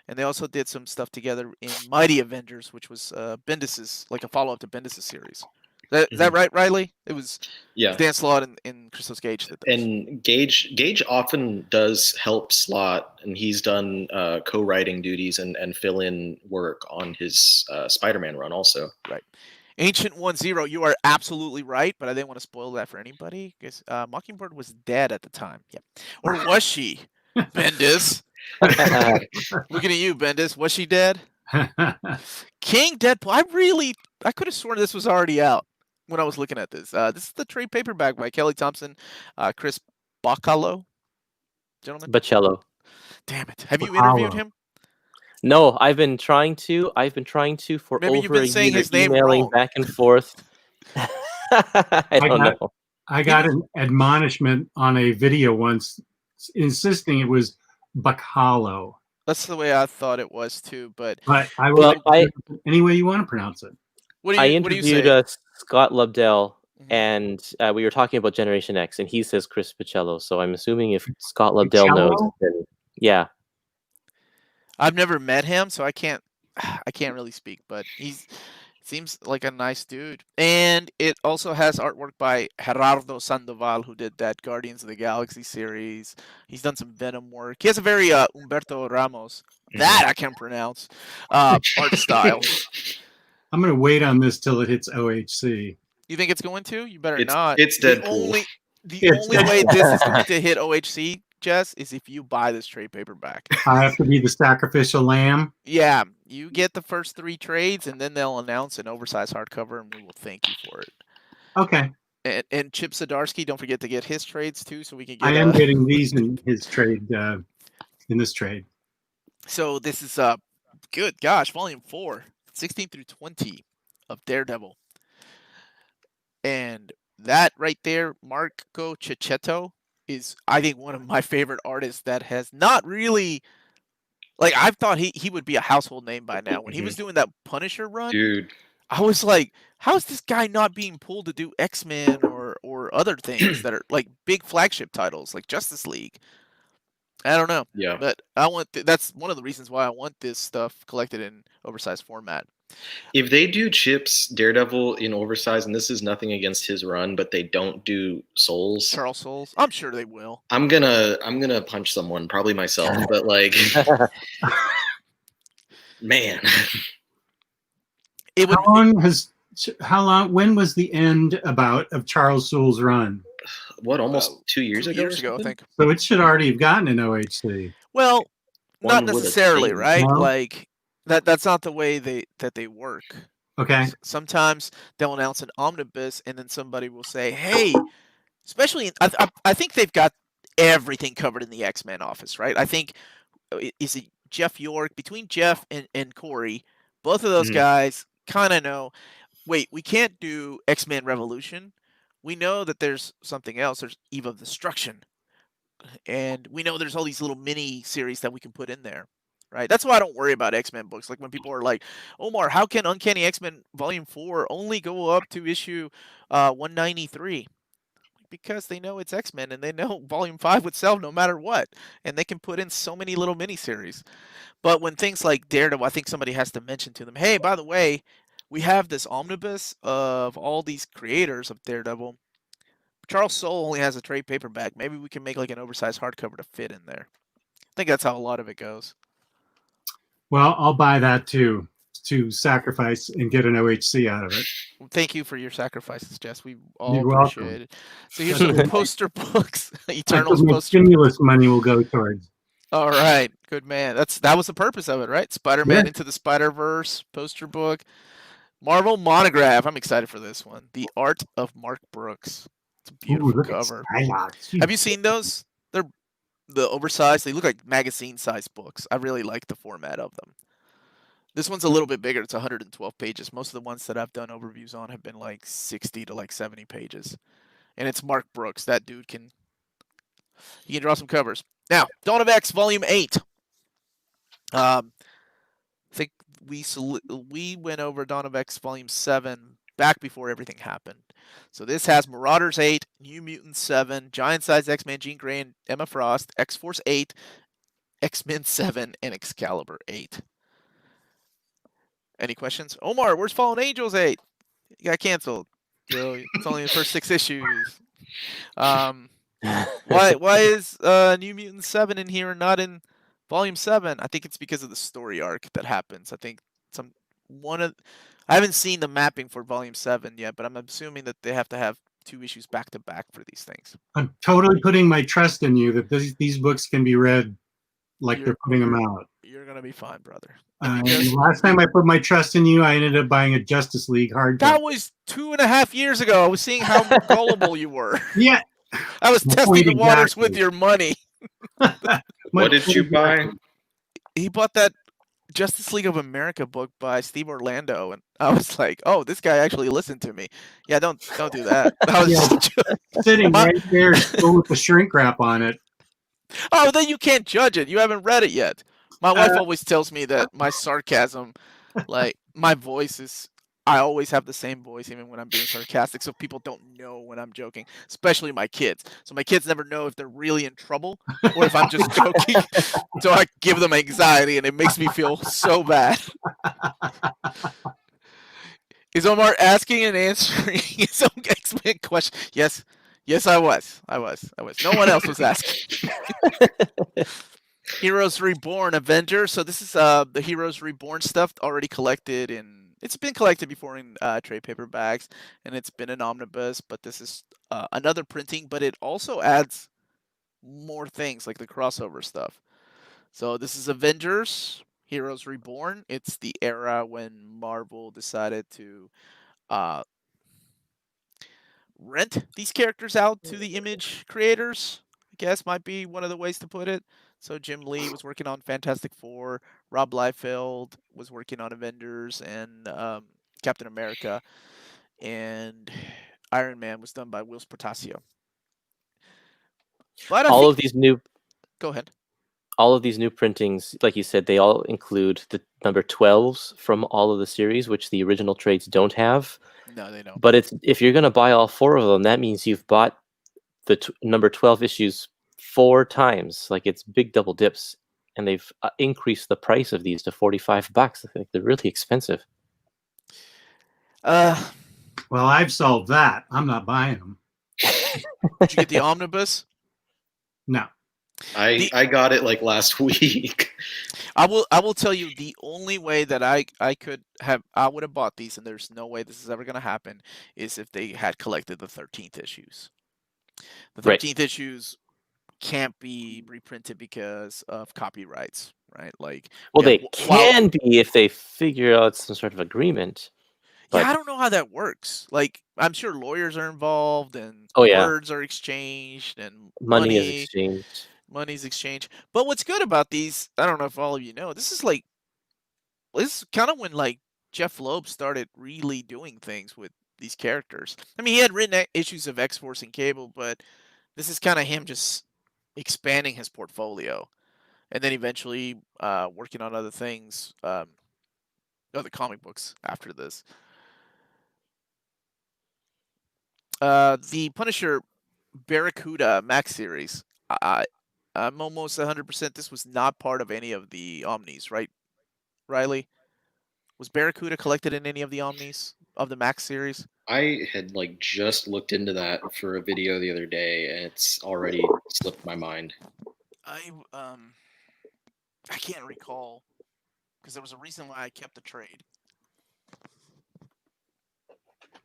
and they also did some stuff together in Mighty Avengers, which was Bendis's, like a follow-up to Bendis's series. Is that right, Riley? It was Dan Slott and Christos Gage. And Gage often does help Slott, and he's done co-writing duties and fill-in work on his Spider-Man run also. Right. Ancient 1-0, you are absolutely right, but I didn't want to spoil that for anybody because Mockingbird was dead at the time. Yeah. Or was she? Bendis. Looking at you, Bendis. Was she dead? King Deadpool. I could have sworn this was already out when I was looking at this. This is the trade paperback by Kelly Thompson, Chris Bacalo. Gentlemen. Bacello. Damn it. Have you interviewed him? No, I've been trying to for Maybe you've over been a saying year, his name emailing wrong. back and forth. I don't know. I got an admonishment on a video once insisting it was Bacalo. That's the way I thought it was too, but I will any way you want to pronounce it. I interviewed Scott Lobdell, and we were talking about Generation X, and he says Chris Bacello. So I'm assuming if Scott Lobdell knows, then yeah. I've never met him, so I can't really speak, but seems like a nice dude. And it also has artwork by Gerardo Sandoval, who did that Guardians of the Galaxy series. He's done some Venom work. He has a very Humberto Ramos, that I can pronounce, art style. I'm going to wait on this till it hits OHC. You think it's going to? You better not. It's Deadpool. The only way this is going to hit OHC, Jess, is if you buy this trade paperback. I have to be the sacrificial lamb? Yeah. You get the first 3 trades, and then they'll announce an oversized hardcover, and we will thank you for it. Okay. And Chip Zdarsky, don't forget to get his trades, too, so we can get... I am getting these in his trade, in this trade. So this is, good gosh, Volume 4, 16 through 20 of Daredevil. And that right there, Marco Cicchetto, is, I think, one of my favorite artists that has not really... Like, I thought he would be a household name by now. When he was doing that Punisher run, dude, I was like, how is this guy not being pulled to do X-Men or other things that are, like, big flagship titles, like Justice League? I don't know. Yeah. But that's one of the reasons why I want this stuff collected in oversized format. If they do Chip's Daredevil in oversized, and this is nothing against his run, but they don't do Souls, Charles Souls, I'm sure they will. I'm gonna punch someone, probably myself, but like, man. When was the end of Charles Soule's run? What, almost 2 years ago? 2 years ago, I think. So it should already have gotten an OHC. Well, not necessarily, right? No? Like that's not the way they work. Okay. Sometimes they'll announce an omnibus, and then somebody will say, "Hey," especially I think they've got everything covered in the X-Men office, right? I think is it Jeff York, between Jeff and Corey, both of those guys kind of know. Wait, we can't do X-Men Revolution. We know that there's something else. There's Eve of Destruction. And we know there's all these little mini series that we can put in there, right? That's why I don't worry about X-Men books. Like when people are like, Omar, how can Uncanny X-Men Volume 4 only go up to issue 193? Because they know it's X-Men, and they know Volume 5 would sell no matter what. And they can put in so many little mini-series. But when things like Daredevil, I think somebody has to mention to them, hey, by the way, we have this omnibus of all these creators of Daredevil. Charles Soule only has a trade paperback. Maybe we can make like an oversized hardcover to fit in there. I think that's how a lot of it goes. Well, I'll buy that too, to sacrifice and get an OHC out of it. Well, thank you for your sacrifices, Jess. We all You're appreciate welcome. it. So here's some poster books. Eternals poster. Stimulus money will go towards. All right, good man. That was the purpose of it, right? Spider-Man Yeah. Into the Spider-Verse poster book. Marvel Monograph. I'm excited for this one. The Art of Mark Brooks. It's a beautiful cover. Have you seen those? They're the oversized. They look like magazine-sized books. I really like the format of them. This one's a little bit bigger. It's 112 pages. Most of the ones that I've done overviews on have been like 60 to like 70 pages. And it's Mark Brooks. That dude can draw some covers. Now, Dawn of X Volume 8. I think we went over Dawn of X Volume 7 back before everything happened. So this has Marauders 8, New Mutants 7, Giant Size X-Men Jean Grey and Emma Frost, X-Force 8, X-Men 7, and Excalibur 8. Any questions? Omar, where's Fallen Angels 8? It got canceled. It's only the first 6 issues. Why is New Mutants 7 in here and not in Volume 7? I think it's because of the story arc that happens. I think I haven't seen the mapping for Volume 7 yet, but I'm assuming that they have to have 2 issues back to back for these things. I'm totally putting my trust in you that these books can be read like You're- they're putting them out. You're gonna be fine, brother. Last time I put my trust in you, I ended up buying a Justice League hardcover. That was 2.5 years ago. I was seeing how gullible you were. Yeah. I was My testing point the waters with exactly. your money. What did you buy? He bought that Justice League of America book by Steve Orlando, and I was like, "Oh, this guy actually listened to me." Yeah, don't do that. I was Sitting right there, still with the shrink wrap on it. Oh, then you can't judge it. You haven't read it yet. My wife always tells me that my sarcasm, like my voice is, I always have the same voice even when I'm being sarcastic, so people don't know when I'm joking, especially my kids. So my kids never know if they're really in trouble or if I'm just joking. So I give them anxiety, and it makes me feel so bad. Is Omar asking and answering his own X-Men question? Yes. Yes, I was. No one else was asking. Heroes Reborn Avenger. So this is the Heroes Reborn stuff already collected in. It's been collected before in trade paperbacks, and it's been an omnibus. But this is another printing, but it also adds more things like the crossover stuff. So this is Avengers Heroes Reborn. It's the era when Marvel decided to rent these characters out to the image creators, I guess might be one of the ways to put it. So Jim Lee was working on Fantastic Four, Rob Liefeld was working on Avengers and Captain America, and Iron Man was done by Will Portacio. But all of these new Go ahead. All of these new printings, like you said, they all include the number 12s from all of the series, which the original trades don't have. No, they don't. But if you're going to buy all 4 of them, that means you've bought the number 12 issues 4 times. Like, it's big double dips, and they've increased the price of these to $45. I think they're really expensive. Well, I've solved that. I'm not buying them. Did you get the omnibus? No. I got it like last week. I will tell you the only way that I would have bought these, and there's no way this is ever going to happen, is if they had collected the 13th issues. The 13th issues can't be reprinted because of copyrights, right? Like, well, they can be if they figure out some sort of agreement. But yeah, I don't know how that works. Like, I'm sure lawyers are involved, and yeah, words are exchanged, and money is exchanged. Money's exchanged. But what's good about these, I don't know if all of you know, this is kind of when like Jeff Loeb started really doing things with these characters. I mean, he had written issues of X-Force and Cable, but this is kind of him just expanding his portfolio, and then eventually working on other things, other comic books after this. The Punisher Barracuda Max series. I'm almost 100% this was not part of any of the Omnis, right, Riley? Was Barracuda collected in any of the Omnis of the Max series? I had like just looked into that for a video the other day, and it's already slipped my mind. I can't recall because there was a reason why I kept the trade.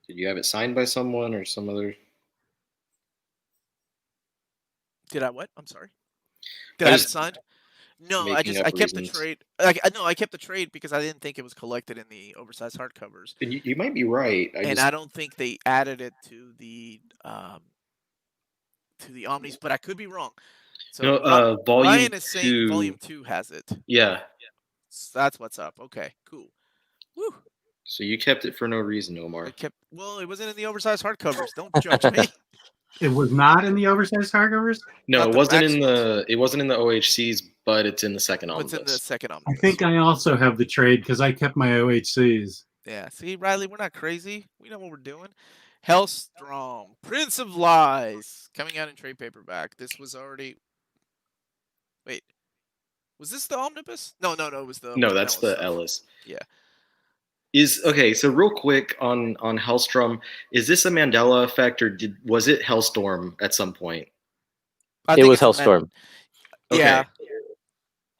Did you have it signed by someone or some other? Did I what? I'm sorry. Did I have it signed? No, I kept the trade. I kept the trade because I didn't think it was collected in the oversized hardcovers. And you might be right. I don't think they added it to the Omnis, but I could be wrong. So Ryan is saying Volume 2 has it. Yeah. So that's what's up. Okay, cool. Woo. So you kept it for no reason, Omar. Well, it wasn't in the oversized hardcovers. Don't judge me. It was not in the oversized hardcovers? No, it wasn't in the OHCs, but it's in the second omnibus. It's in the second omnibus. I think I also have the trade because I kept my OHCs. Yeah, see, Riley, we're not crazy. We know what we're doing. Hellstrom, Prince of Lies, coming out in trade paperback. This was already. Wait, was this the omnibus? No, it was the. No, that's the Ellis. Yeah. So real quick on Hellstrom, is this a Mandela effect or was it Hellstorm at some point? It was Hellstorm. Okay. Yeah.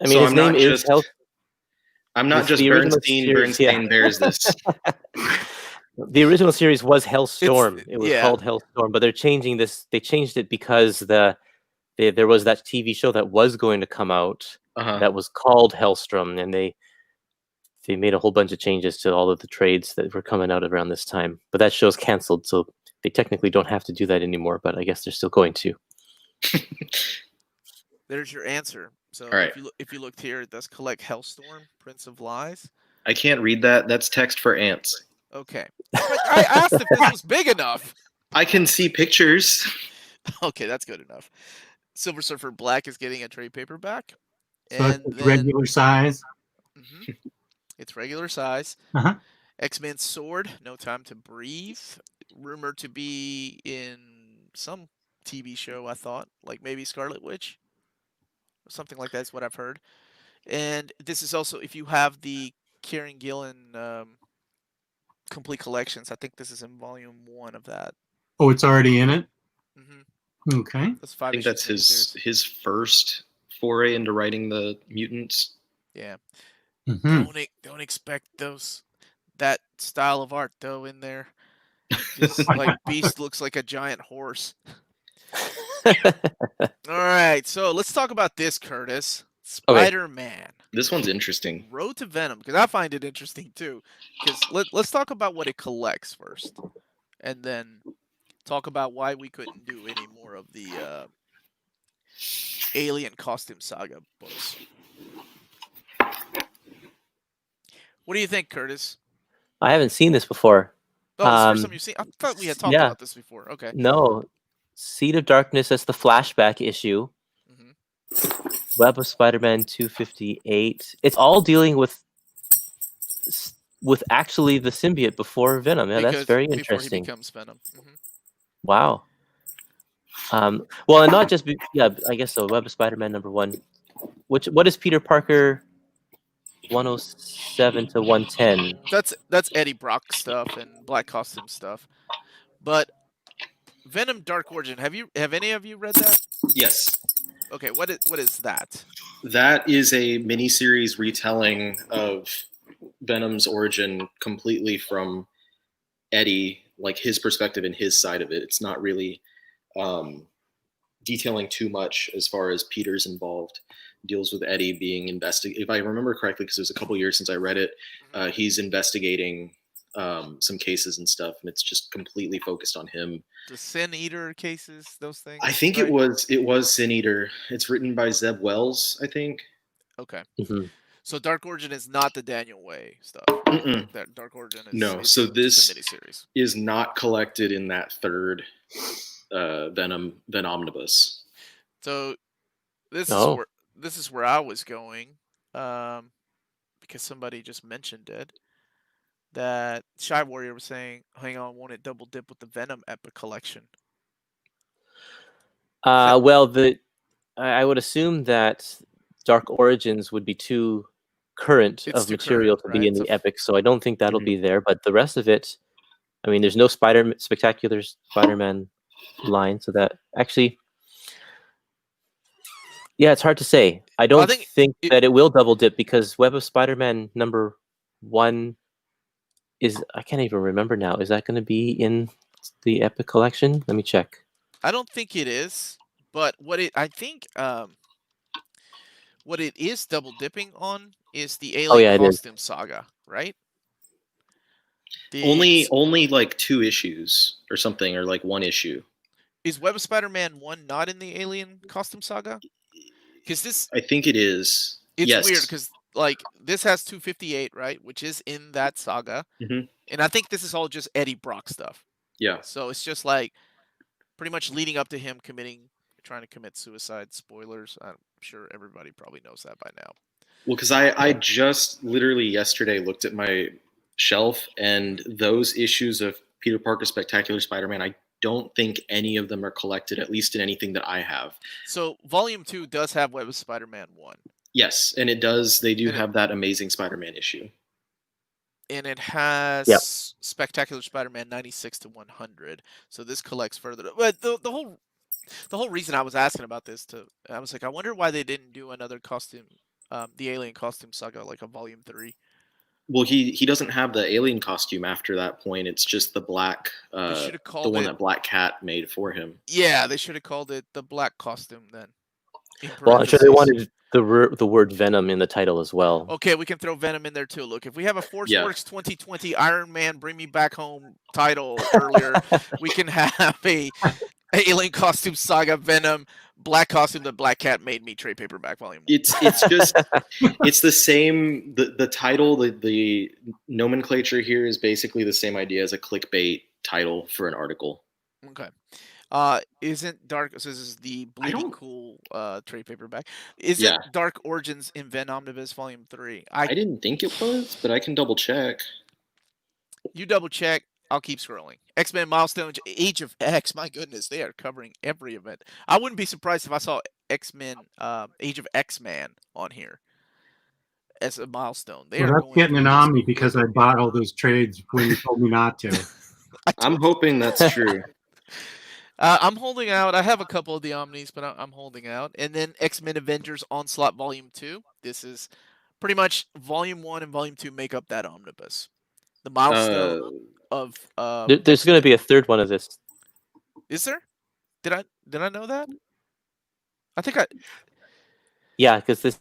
I mean, his name is Hellstorm. I'm not just Bernstein. Bernstein bears this. The original series was Hellstorm. It was called Hellstorm, but they're changing this. They changed it because there was that TV show that was going to come out, that was called Hellstrom, and they made a whole bunch of changes to all of the trades that were coming out around this time. But that show's canceled, so they technically don't have to do that anymore, but I guess they're still going to. There's your answer. So All right. if you looked here, it does collect Hellstorm, Prince of Lies. I can't read that. That's text for ants. Okay. But I asked if this was big enough. I can see pictures. Okay, that's good enough. Silver Surfer Black is getting a trade paperback. So And it's then, regular size. It's regular size. Uh-huh. X-Men Sword, No Time to Breathe. Rumored to be in some TV show, I thought. Like maybe Scarlet Witch. Or something like that is what I've heard. And this is also, if you have the Kieran Gillen complete collections, I think this is in volume 1 of that. Oh, it's already in it? Mm-hmm. Okay. That's I think that's his first foray into writing the mutants. Yeah. Mm-hmm. Don't expect that style of art though in there. Just like Beast looks like a giant horse. All right, so let's talk about this, Curtis. Spider-Man. This one's interesting. Road to Venom, because I find it interesting too. Because let's talk about what it collects first, and then talk about why we couldn't do any more of the Alien Costume Saga books. What do you think, Curtis? I haven't seen this before. Oh, this is the first time you've seen. I thought we had talked about this before. Okay. No, Seed of Darkness. That's the flashback issue. Web of Spider-Man 258. It's all dealing with actually the symbiote before Venom. Yeah, that's very interesting. Before he becomes Venom. Wow. Well, and not just I guess so. Web of Spider-Man #1. What is Peter Parker 107 to 110? That's Eddie Brock stuff and Black Costume stuff. But Venom Dark Origin, have any of you read that? Yes. Okay, what is that? That is a miniseries retelling of Venom's origin completely from Eddie, like his perspective and his side of it. It's not really detailing too much as far as Peter's involved. It deals with Eddie being investigated. If I remember correctly, because it was a couple years since I read it, he's investigating some cases and stuff, and it's just completely focused on him. The Sin Eater cases, those things. I think right? it was Sin Eater. It's written by Zeb Wells, I think. Okay. Mm-hmm. So Dark Origin is not the Daniel Way stuff. That Dark Origin is no. So this a miniseries. Is not collected in that third Venom Omnibus. So this is where I was going, because somebody just mentioned it. That Shy Warrior was saying, hang on, won't it double dip with the Venom Epic collection? Well, I would assume that Dark Origins would be too current of material to be in the Epic, so I don't think that'll be there. But the rest of it, I mean, there's no Spectacular Spider-Man line, so that actually, yeah, it's hard to say. I don't think that it will double dip because Web of Spider-Man #1 is, I can't even remember now. Is that going to be in the Epic collection? Let me check. I don't think it is, but what it is double dipping on is the Alien Costume Saga, right? Only like 2 issues or something, or like 1 issue. Is Web of Spider-Man 1 not in the Alien Costume Saga? Because this, I think it is. It's weird because like this has 258, right, which is in that saga, and I think this is all just Eddie Brock stuff. Yeah. So it's just like pretty much leading up to him trying to commit suicide. Spoilers. I'm sure everybody probably knows that by now. Well, because I just literally yesterday looked at my shelf, and those issues of Peter Parker Spectacular Spider-Man, I don't think any of them are collected, at least in anything that I have. So Volume 2 does have Web of Spider-Man 1. Yes, and it does. They do have that Amazing Spider-Man issue. And it has Spectacular Spider-Man 96 to 100. So this collects further. But the whole reason I was asking about this, I was like, I wonder why they didn't do another costume, the Alien Costume Saga, like a Volume 3. Well, he doesn't have the alien costume after that point. It's just the black, the one that Black Cat made for him. Yeah, they should have called it the Black Costume then. in Well, I'm sure they parentheses. wanted the word Venom in the title as well. Okay, we can throw Venom in there too. Look, if we have a Yeah. ForceWorks 2020 Iron Man Bring Me Back Home title earlier, we can have a Alien Costume Saga Venom Black Costume that Black Cat Made Me trade paperback volume 1. It's just it's the same. The title, the nomenclature here is basically the same idea as a clickbait title for an article. Okay. Isn't Dark? So this is the Bleeding don't- Cool trade paperback. Isn't Yeah. Dark Origins in Ven Omnibus Volume 3? I didn't think it was, but I can double check. You double check. I'll keep scrolling. X-Men Milestones, Age of X. My goodness, they are covering every event. I wouldn't be surprised if I saw X-Men, Age of X-Man on here as a milestone. They Well, are that's going getting through an this. Omni because I bought all those trades when you told me not to. I'm hoping that's true. I'm holding out. I have a couple of the Omnis, but I'm holding out. And then X-Men Avengers Onslaught Volume 2. This is pretty much Volume 1 and Volume 2 make up that omnibus. The milestone of There's going to be a third one of this. Is there? Did I know that? I think I. Yeah, because this.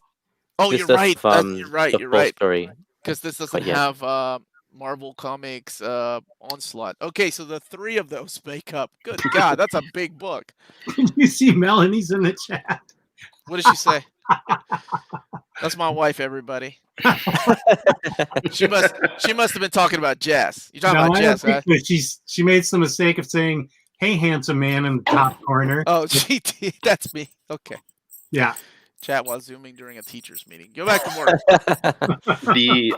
Oh, this you're does, right. You're right. the You're full right. Story. Because this doesn't yeah. have Marvel Comics Onslaught. Okay, so the 3 of those make up. Good God, that's a big book. You see Melanie's in the chat. What did she say? That's my wife, everybody. She must have been talking about Jess. You're talking about Jess, huh? She made some mistake of saying, "Hey, handsome man," in the top corner. Oh, she did. That's me. Okay. Yeah. Chat while zooming during a teacher's meeting. Go back to work.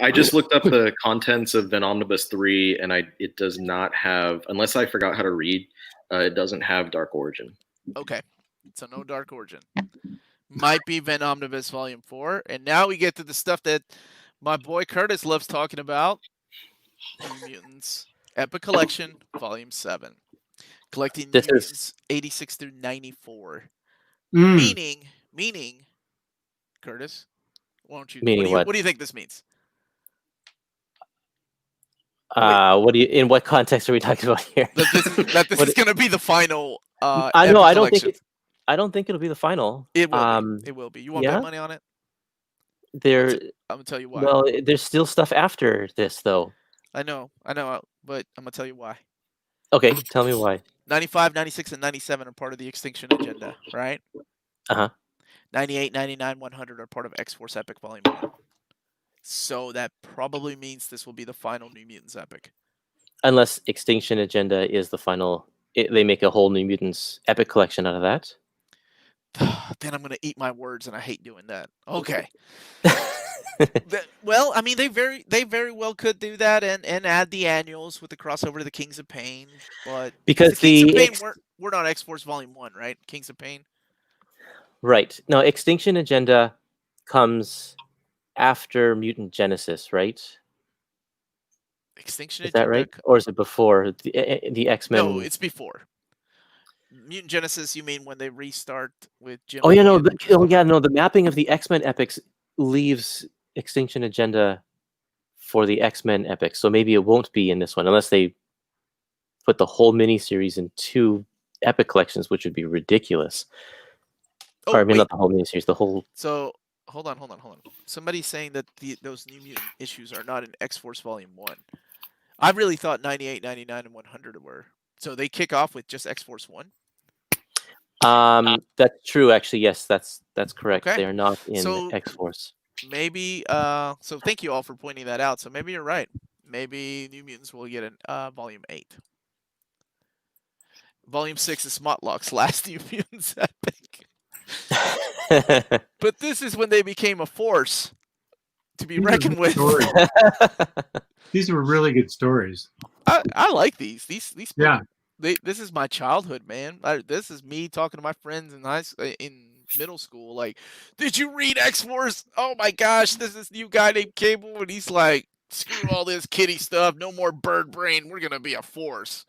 I just looked up the contents of Ven Omnibus 3, and it does not have, unless I forgot how to read, it doesn't have Dark Origin. Okay, so no Dark Origin. Might be Ven Omnibus Volume 4, and now we get to the stuff that my boy Curtis loves talking about. New Mutants Epic Collection Volume 7, collecting New Mutants 86 through 94. Meaning, Curtis, won't you? Meaning what do you think this means? In what context are we talking about here? That this is going to be the final. I know. I don't think it'll be the final. It will. Be. It will be. You want to bet money on it? I'm gonna tell you why. Well, there's still stuff after this, though. I know, but I'm gonna tell you why. Okay, tell me why. 95, 96, and 97 are part of the Extinction Agenda, right? 98, 99, 100 are part of X-Force Epic Volume 1. So that probably means this will be the final New Mutants Epic. Unless Extinction Agenda is the final. They make a whole New Mutants Epic collection out of that. Then I'm going to eat my words, and I hate doing that. Okay. Well, I mean, they very well could do that and add the annuals with the crossover to the Kings of Pain, but because the Kings of Pain we're not X-Force Volume 1, right? Kings of Pain. Right. Now, Extinction Agenda comes after Mutant Genesis, right? Extinction Agenda. Is that right? Or is it before the X-Men? No, it's before. Mutant Genesis, you mean when they restart with Jim? Oh, yeah, no. The mapping of the X-Men epics leaves Extinction Agenda for the X-Men epics. So maybe it won't be in this one unless they put the whole miniseries in 2 epic collections, which would be ridiculous. Oh, or I mean, not the whole miniseries, the whole... So, hold on. Somebody's saying that those New Mutant issues are not in X-Force Volume 1. I really thought 98, 99, and 100 were. So they kick off with just X-Force 1? That's true, actually. Yes, that's correct. Okay. They are not in X-Force. Maybe, so thank you all for pointing that out. So maybe you're right. Maybe New Mutants will get in Volume 8. Volume 6 is Smotlock's last New Mutants epic. But this is when they became a force to be reckoned with. These were really good stories. I like these. These yeah. This is my childhood, man. This is me talking to my friends in middle school. Like, did you read X-Force? Oh my gosh, there's this new guy named Cable, and he's like, screw all this kitty stuff. No more bird brain. We're gonna be a force.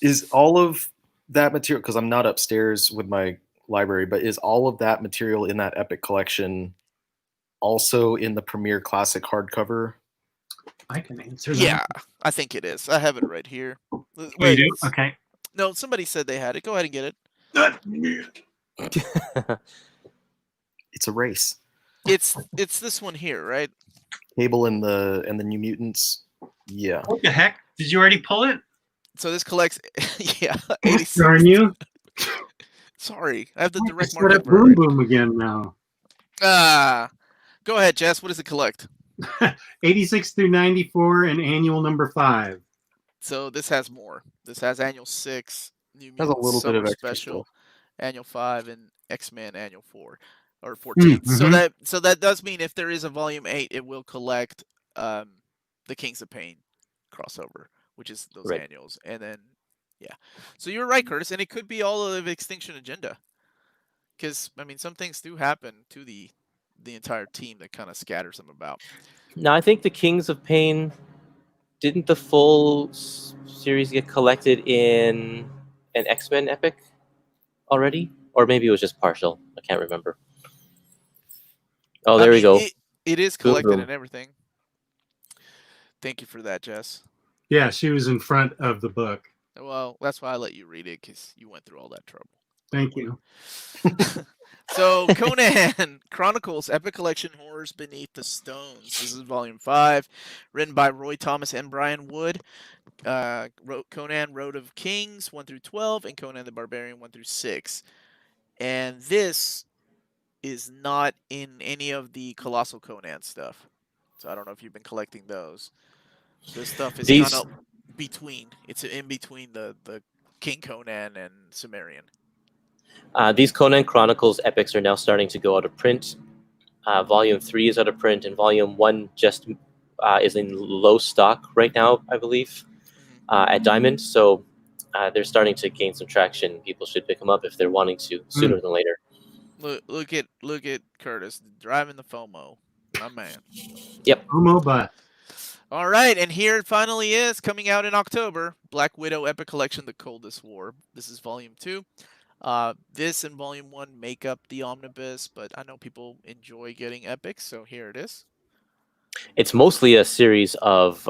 Is all of that material? Because I'm not upstairs with my library, but is all of that material in that Epic collection also in the Premier Classic hardcover? I can answer that. Yeah, I think it is. I have it right here. Wait, you do? Okay. No, somebody said they had it. Go ahead and get it. it's a race. It's this one here, right? Cable and the New Mutants. Yeah. What the heck? Did you already pull it? So this collects, yeah, 86. Darn you! Sorry, I have the I direct set market up Boom version. Boom again now. Go ahead, Jess. What does it collect? 86 through 94 and annual number 5. So this has more. This has annual 6, New Has a Mutants little bit Summer of extra Special, stuff. annual 5, and X-Men annual 4 or 14. Mm-hmm. So that does mean if there is a volume 8, it will collect the Kings of Pain crossover, which is those Right. annuals, and then yeah. So you're right, Curtis, and it could be all of Extinction Agenda, because I mean some things do happen to the entire team that kind of scatters them about. Now, I think the Kings of Pain, didn't the full series get collected in an X-Men Epic already? Or maybe it was just partial. I can't remember. Oh, there we go. It is Boom, collected boom. and everything. Thank you for that, Jess. Yeah, she was in front of the book. Well, that's why I let you read it, because you went through all that trouble. Thank you. So, Conan Chronicles Epic Collection Horrors Beneath the Stones. This is volume 5, written by Roy Thomas and Brian Wood. Conan Road of Kings 1 through 12, and Conan the Barbarian 1 through 6. And this is not in any of the Colossal Conan stuff. So I don't know if you've been collecting those. This stuff is kind of between. It's in between the King Conan and Sumerian. These Conan Chronicles epics are now starting to go out of print. Volume 3 is out of print, and Volume 1 just is in low stock right now, I believe, at Diamond. So they're starting to gain some traction. People should pick them up if they're wanting to sooner than later. Look at Curtis driving the FOMO, my man. Yep. FOMO butt. All right, and here it finally is, coming out in October. Black Widow Epic Collection: The Coldest War. This is Volume 2. This and Volume 1 make up the Omnibus, but I know people enjoy getting epics, so here it is. It's mostly a series of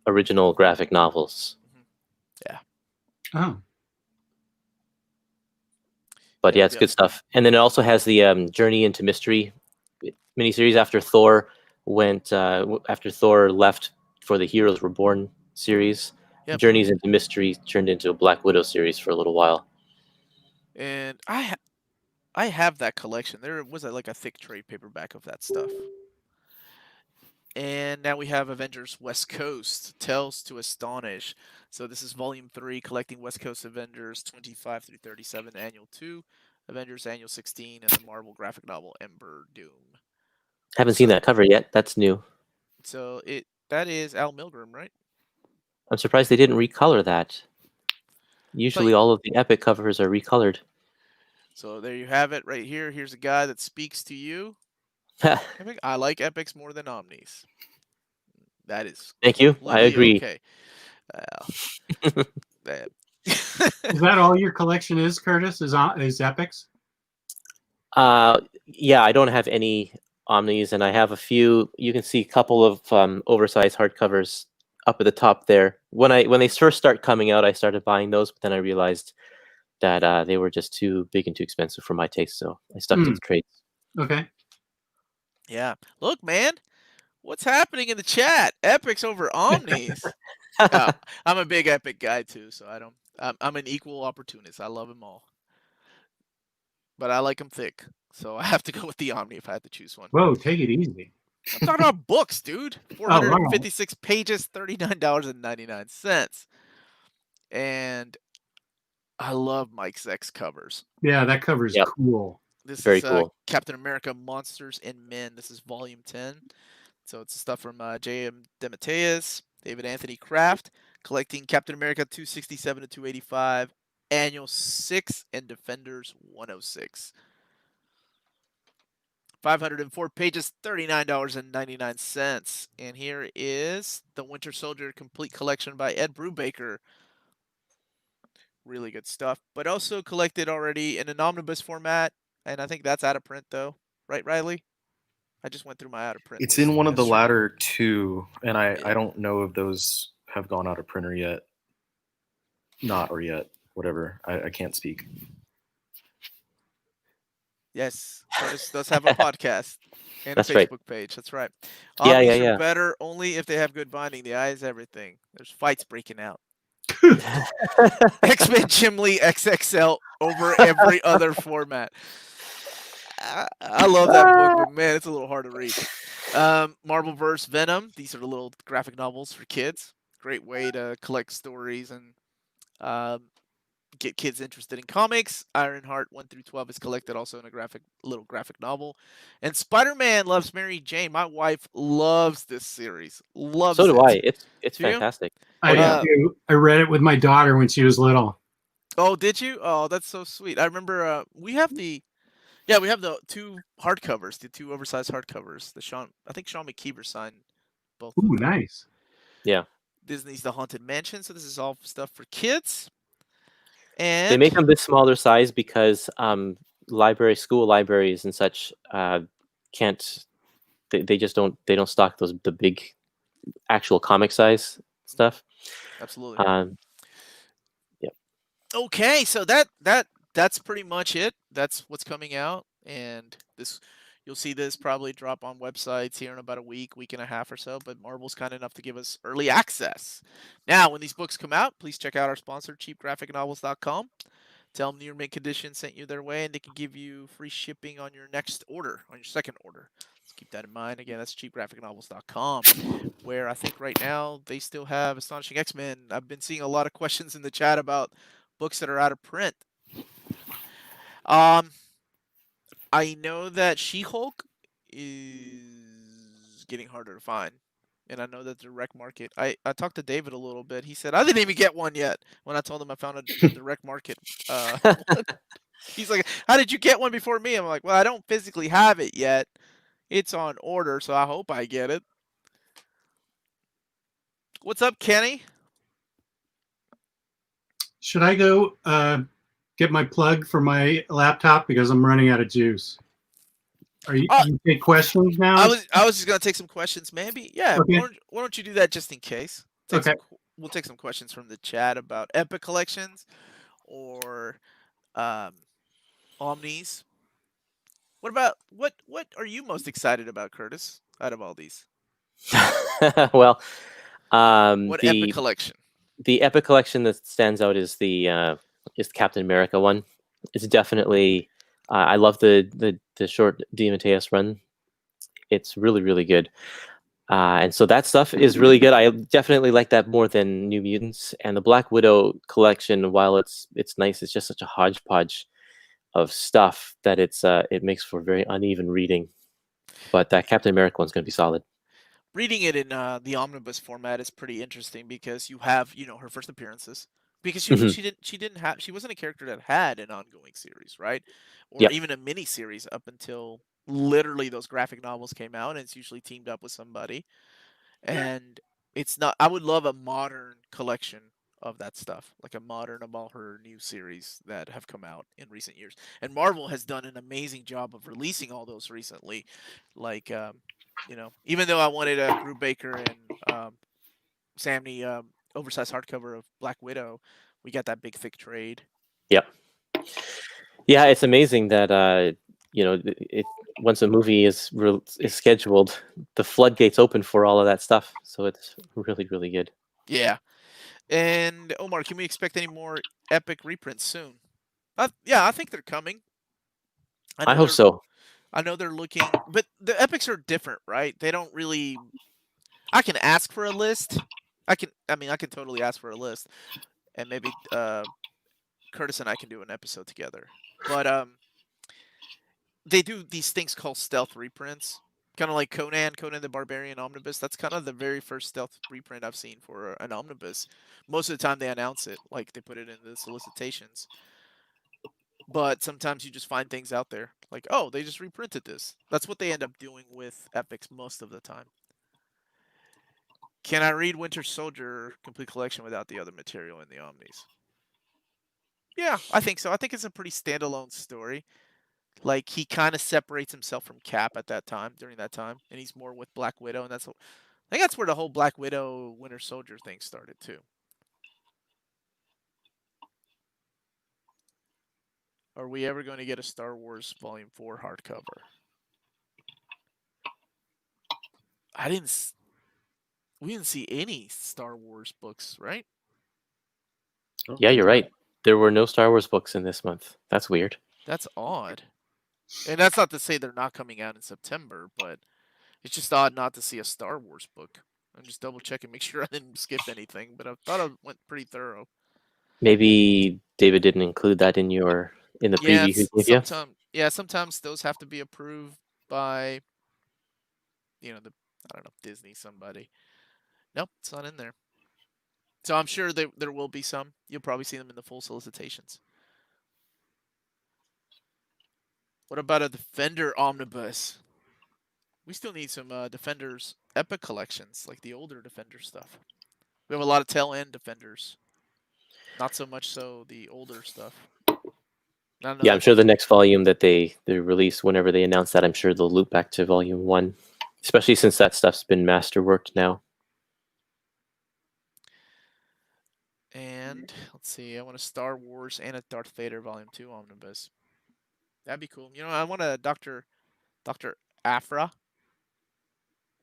original graphic novels. Yeah. Oh. But yeah, it's good stuff. And then it also has the Journey into Mystery miniseries after Thor left for the Heroes Reborn series. Yep. Journeys into Mystery turned into a Black Widow series for a little while. And I have that collection. There was like a thick trade paperback of that stuff. And now we have Avengers West Coast, Tales to Astonish. So this is Volume 3, collecting West Coast Avengers 25 through 37, Annual 2, Avengers Annual 16, and the Marvel graphic novel Ember Doom. Haven't seen that cover yet. That's new. So that is Al Milgrom, right? I'm surprised they didn't recolor that. Usually all of the epic covers are recolored. So there you have it right here. Here's a guy that speaks to you. I like epics more than omnis. That is. Thank you. I agree. Okay. Is that all your collection is, Curtis? Is epics? Yeah, I don't have any omnis, and I have a few. You can see a couple of oversized hardcovers up at the top there. When they first start coming out, I started buying those, but then I realized that they were just too big and too expensive for my taste, so I stuck to the trades. Okay. Yeah. Look, man, what's happening in the chat? Epics over omnis. I'm a big epic guy too, so I'm an equal opportunist. I love them all, but I like them thick, so I have to go with the Omni if I had to choose one. Whoa, take it easy. I'm talking about books, dude. 456 pages, $39.99. And I love Mike Zeck's covers. Yeah, that cover is cool. This Very is cool. Captain America: Monsters and Men. This is Volume 10. So it's stuff from J.M. DeMatteis, David Anthony Kraft, collecting Captain America 267 to 285, Annual 6, and Defenders 106. 504 pages, $39.99. And here is the Winter Soldier Complete Collection by Ed Brubaker. Really good stuff, but also collected already in an omnibus format, and I think that's out of print though, right, Riley? I just went through my out of print. It's in one of the latter two, and I don't know if those have gone out of printer yet. Not or yet, whatever. I can't speak. Yes, Curtis does have a podcast and a That's right. Facebook page. That's right. Yeah, Omnis are yeah, better only if they have good binding. The eye is everything. There's fights breaking out. yeah. X-Men Chimley XXL over every other format. I love that book, but man, it's a little hard to read. Marvelverse Venom. These are the little graphic novels for kids. Great way to collect stories and get kids interested in comics. Ironheart 1 through 12 is collected also in a little graphic novel. And Spider-Man Loves Mary Jane. My wife loves this series. Loves So do I. it. It's Do you? fantastic. I yeah. do. I read it with my daughter when she was little. Oh, did you? Oh, that's so sweet. I remember we have the 2 hardcovers, the 2 oversized hardcovers. I think Sean McKeever signed both of Ooh, them. nice. Yeah. Disney's The Haunted Mansion, so this is all stuff for kids. They And make them this smaller size because school libraries and such can't. They just don't. They don't stock the big, actual comic size stuff. absolutely. Yeah. Okay, so that's pretty much it. That's what's coming out, and you'll see this probably drop on websites here in about a week and a half or so. But Marvel's kind enough to give us early access. Now, when these books come out, please check out our sponsor, cheapgraphicnovels.com. Tell them your mint condition sent you their way, and they can give you free shipping on your next order, on your second order. Let's keep that in mind. Again, that's cheapgraphicnovels.com, where I think right now they still have Astonishing X-Men. I've been seeing a lot of questions in the chat about books that are out of print. I know that She-Hulk is getting harder to find. And I know that the rec market. I talked to David a little bit. He said I didn't even get one yet. When I told him I found the rec market, he's like, "How did you get one before me?" I'm like, "Well, I don't physically have it yet. It's on order, so I hope I get it." What's up, Kenny? Should I go get my plug for my laptop because I'm running out of juice? Are you take questions now? I was just gonna take some questions, maybe. Yeah. Okay. Why don't you do that just in case? Okay. We'll take some questions from the chat about Epic collections or Omnis. What are you most excited about, Curtis? Out of all these, Well, what Epic collection? the Epic collection that stands out is the Captain America one. It's definitely I love the short DeMatteis run. It's really, really good. And so that stuff is really good. I definitely like that more than New Mutants. And the Black Widow collection, while it's nice, it's just such a hodgepodge of stuff that it makes for very uneven reading. But that Captain America one's going to be solid. Reading it in the omnibus format is pretty interesting because you have her first appearances. Because she wasn't a character that had an ongoing series, right? Or even a mini series up until literally those graphic novels came out, and it's usually teamed up with somebody. And it's not. I would love a modern collection of that stuff, like a modern of all her new series that have come out in recent years. And Marvel has done an amazing job of releasing all those recently, like even though I wanted a Brubaker and Samney oversized hardcover of Black Widow, we got that big thick trade. Yep. Yeah, it's amazing that once a movie is scheduled, the floodgates open for all of that stuff. So it's really, really good. Yeah. And Omar, can we expect any more Epic reprints soon? Yeah, I think they're coming. I hope so. I know they're looking, but the Epics are different, right? They don't really. I can ask for a list. I can totally ask for a list, and maybe Curtis and I can do an episode together. But they do these things called stealth reprints, kind of like Conan the Barbarian Omnibus. That's kind of the very first stealth reprint I've seen for an Omnibus. Most of the time they announce it, like they put it in the solicitations. But sometimes you just find things out there, like, oh, they just reprinted this. That's what they end up doing with Epics most of the time. Can I read Winter Soldier complete collection without the other material in the Omnis? Yeah, I think so. I think it's a pretty standalone story. Like, he kind of separates himself from Cap during that time, and he's more with Black Widow, and I think that's where the whole Black Widow Winter Soldier thing started too. Are we ever going to get a Star Wars Volume 4 hardcover? We didn't see any Star Wars books, right? Yeah, you're right. There were no Star Wars books in this month. That's weird. That's odd. And that's not to say they're not coming out in September, but it's just odd not to see a Star Wars book. I'm just double checking, make sure I didn't skip anything, but I thought I went pretty thorough. Maybe David didn't include that in the preview he gave you. Sometimes those have to be approved by, I don't know, Disney, somebody. Nope, it's not in there. So I'm sure there will be some. You'll probably see them in the full solicitations. What about a Defender Omnibus? We still need some Defenders Epic collections, like the older Defender stuff. We have a lot of tail end Defenders. Not so much so the older stuff. Yeah, I'm sure the next volume that they release, whenever they announce that, I'm sure they'll loop back to volume 1. Especially since that stuff's been masterworked now. And let's see, I want a Star Wars and a Darth Vader Volume 2 Omnibus. That'd be cool. I want a Dr. Aphra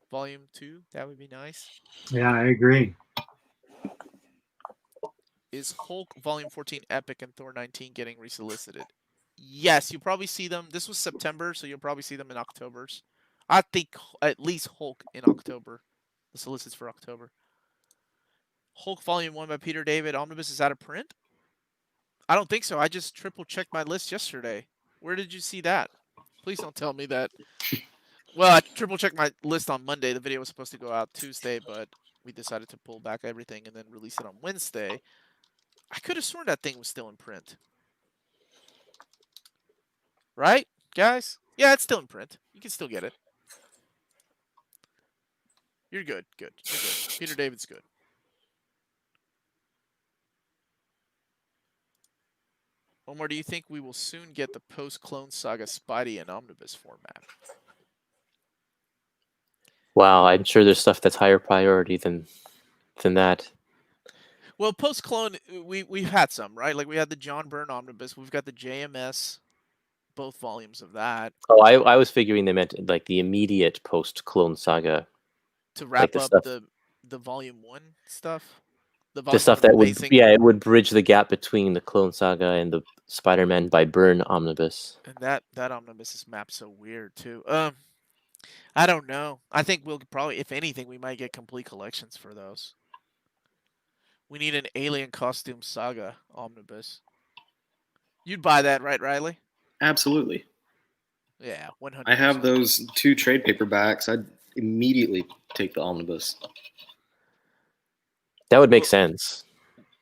Volume 2. That would be nice. Yeah, I agree. Is Hulk Volume 14 Epic and Thor 19 getting resolicited? Yes, you'll probably see them. This was September, so you'll probably see them in October's. I think at least Hulk in October. The solicits for October. Hulk Volume 1 by Peter David. Omnibus is out of print? I don't think so. I just triple-checked my list yesterday. Where did you see that? Please don't tell me that. Well, I triple-checked my list on Monday. The video was supposed to go out Tuesday, but we decided to pull back everything and then release it on Wednesday. I could have sworn that thing was still in print. Right, guys? Yeah, it's still in print. You can still get it. You're good. Good. You're good. Peter David's good. Omar, do you think we will soon get the post-Clone Saga Spidey and Omnibus format? Wow, I'm sure there's stuff that's higher priority than that. Well, post-Clone, we've had some, right? Like we had the John Byrne Omnibus. We've got the JMS, both volumes of that. Oh, I was figuring they meant like the immediate post-Clone Saga. To wrap up the Volume 1 stuff? The stuff that it would bridge the gap between the Clone Saga and the Spider-Man by Byrne Omnibus. And that Omnibus is mapped so weird, too. I don't know. I think we'll probably, if anything, we might get complete collections for those. We need an Alien Costume Saga Omnibus. You'd buy that, right, Riley? Absolutely. Yeah, 100%. I have those 2 trade paperbacks. I'd immediately take the Omnibus. That would make sense.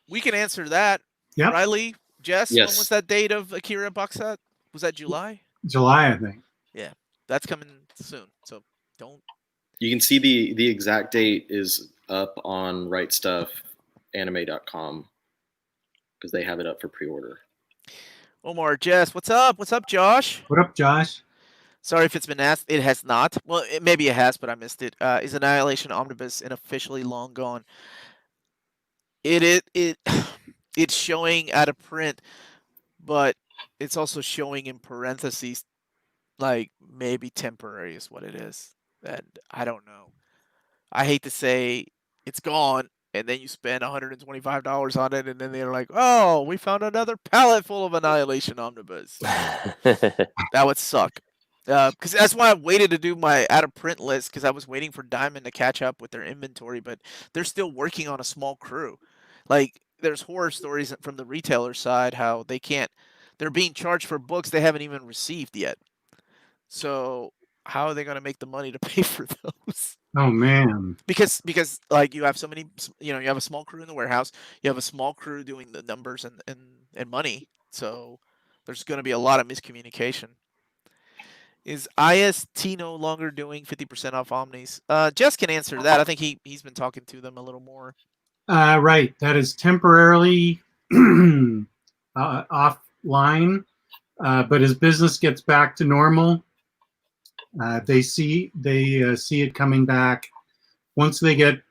We can answer that. Yep. Riley, Jess, Yes. When was that date of Akira box set? Was that July? July, I think. Yeah, that's coming soon. So don't. You can see the exact date is up on rightstuffanime.com because they have it up for pre-order. Omar, Jess, what's up? What's up, Josh? What up, Josh? Sorry if it's been asked. It has not. Well, maybe it has, but I missed it. Is Annihilation Omnibus and officially long gone? It's showing out of print, but it's also showing in parentheses, like maybe temporary is what it is. And I don't know. I hate to say it's gone, and then you spend $125 on it, and then they're like, "Oh, we found another pallet full of Annihilation Omnibus." That would suck. Because that's why I waited to do my out of print list, because I was waiting for Diamond to catch up with their inventory, but they're still working on a small crew. Like, there's horror stories from the retailer side how they're being charged for books they haven't even received yet. So how are they going to make the money to pay for those? Oh man. Because like you have so many, you have a small crew in the warehouse, you have a small crew doing the numbers and money. So there's going to be a lot of miscommunication. Is IST no longer doing 50% off Omnis? Jess can answer that. I think he's been talking to them a little more. Right. That is temporarily offline, but as business gets back to normal, they see it coming back. Once they get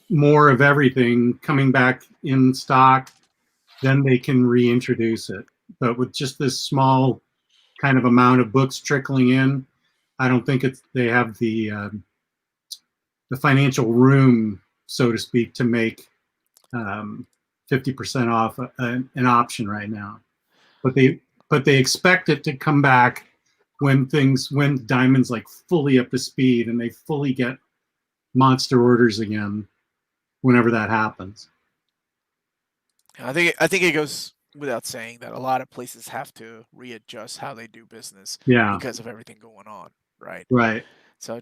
more of everything coming back in stock, then they can reintroduce it. but with just this small kind of amount of books trickling in, I don't think they have the financial room, so to speak, to make 50% off an option right now. But they expect it to come back when Diamond's like fully up to speed and they fully get monster orders again. Whenever that happens, I think it goes without saying that a lot of places have to readjust how they do business because of everything going on, right? Right. So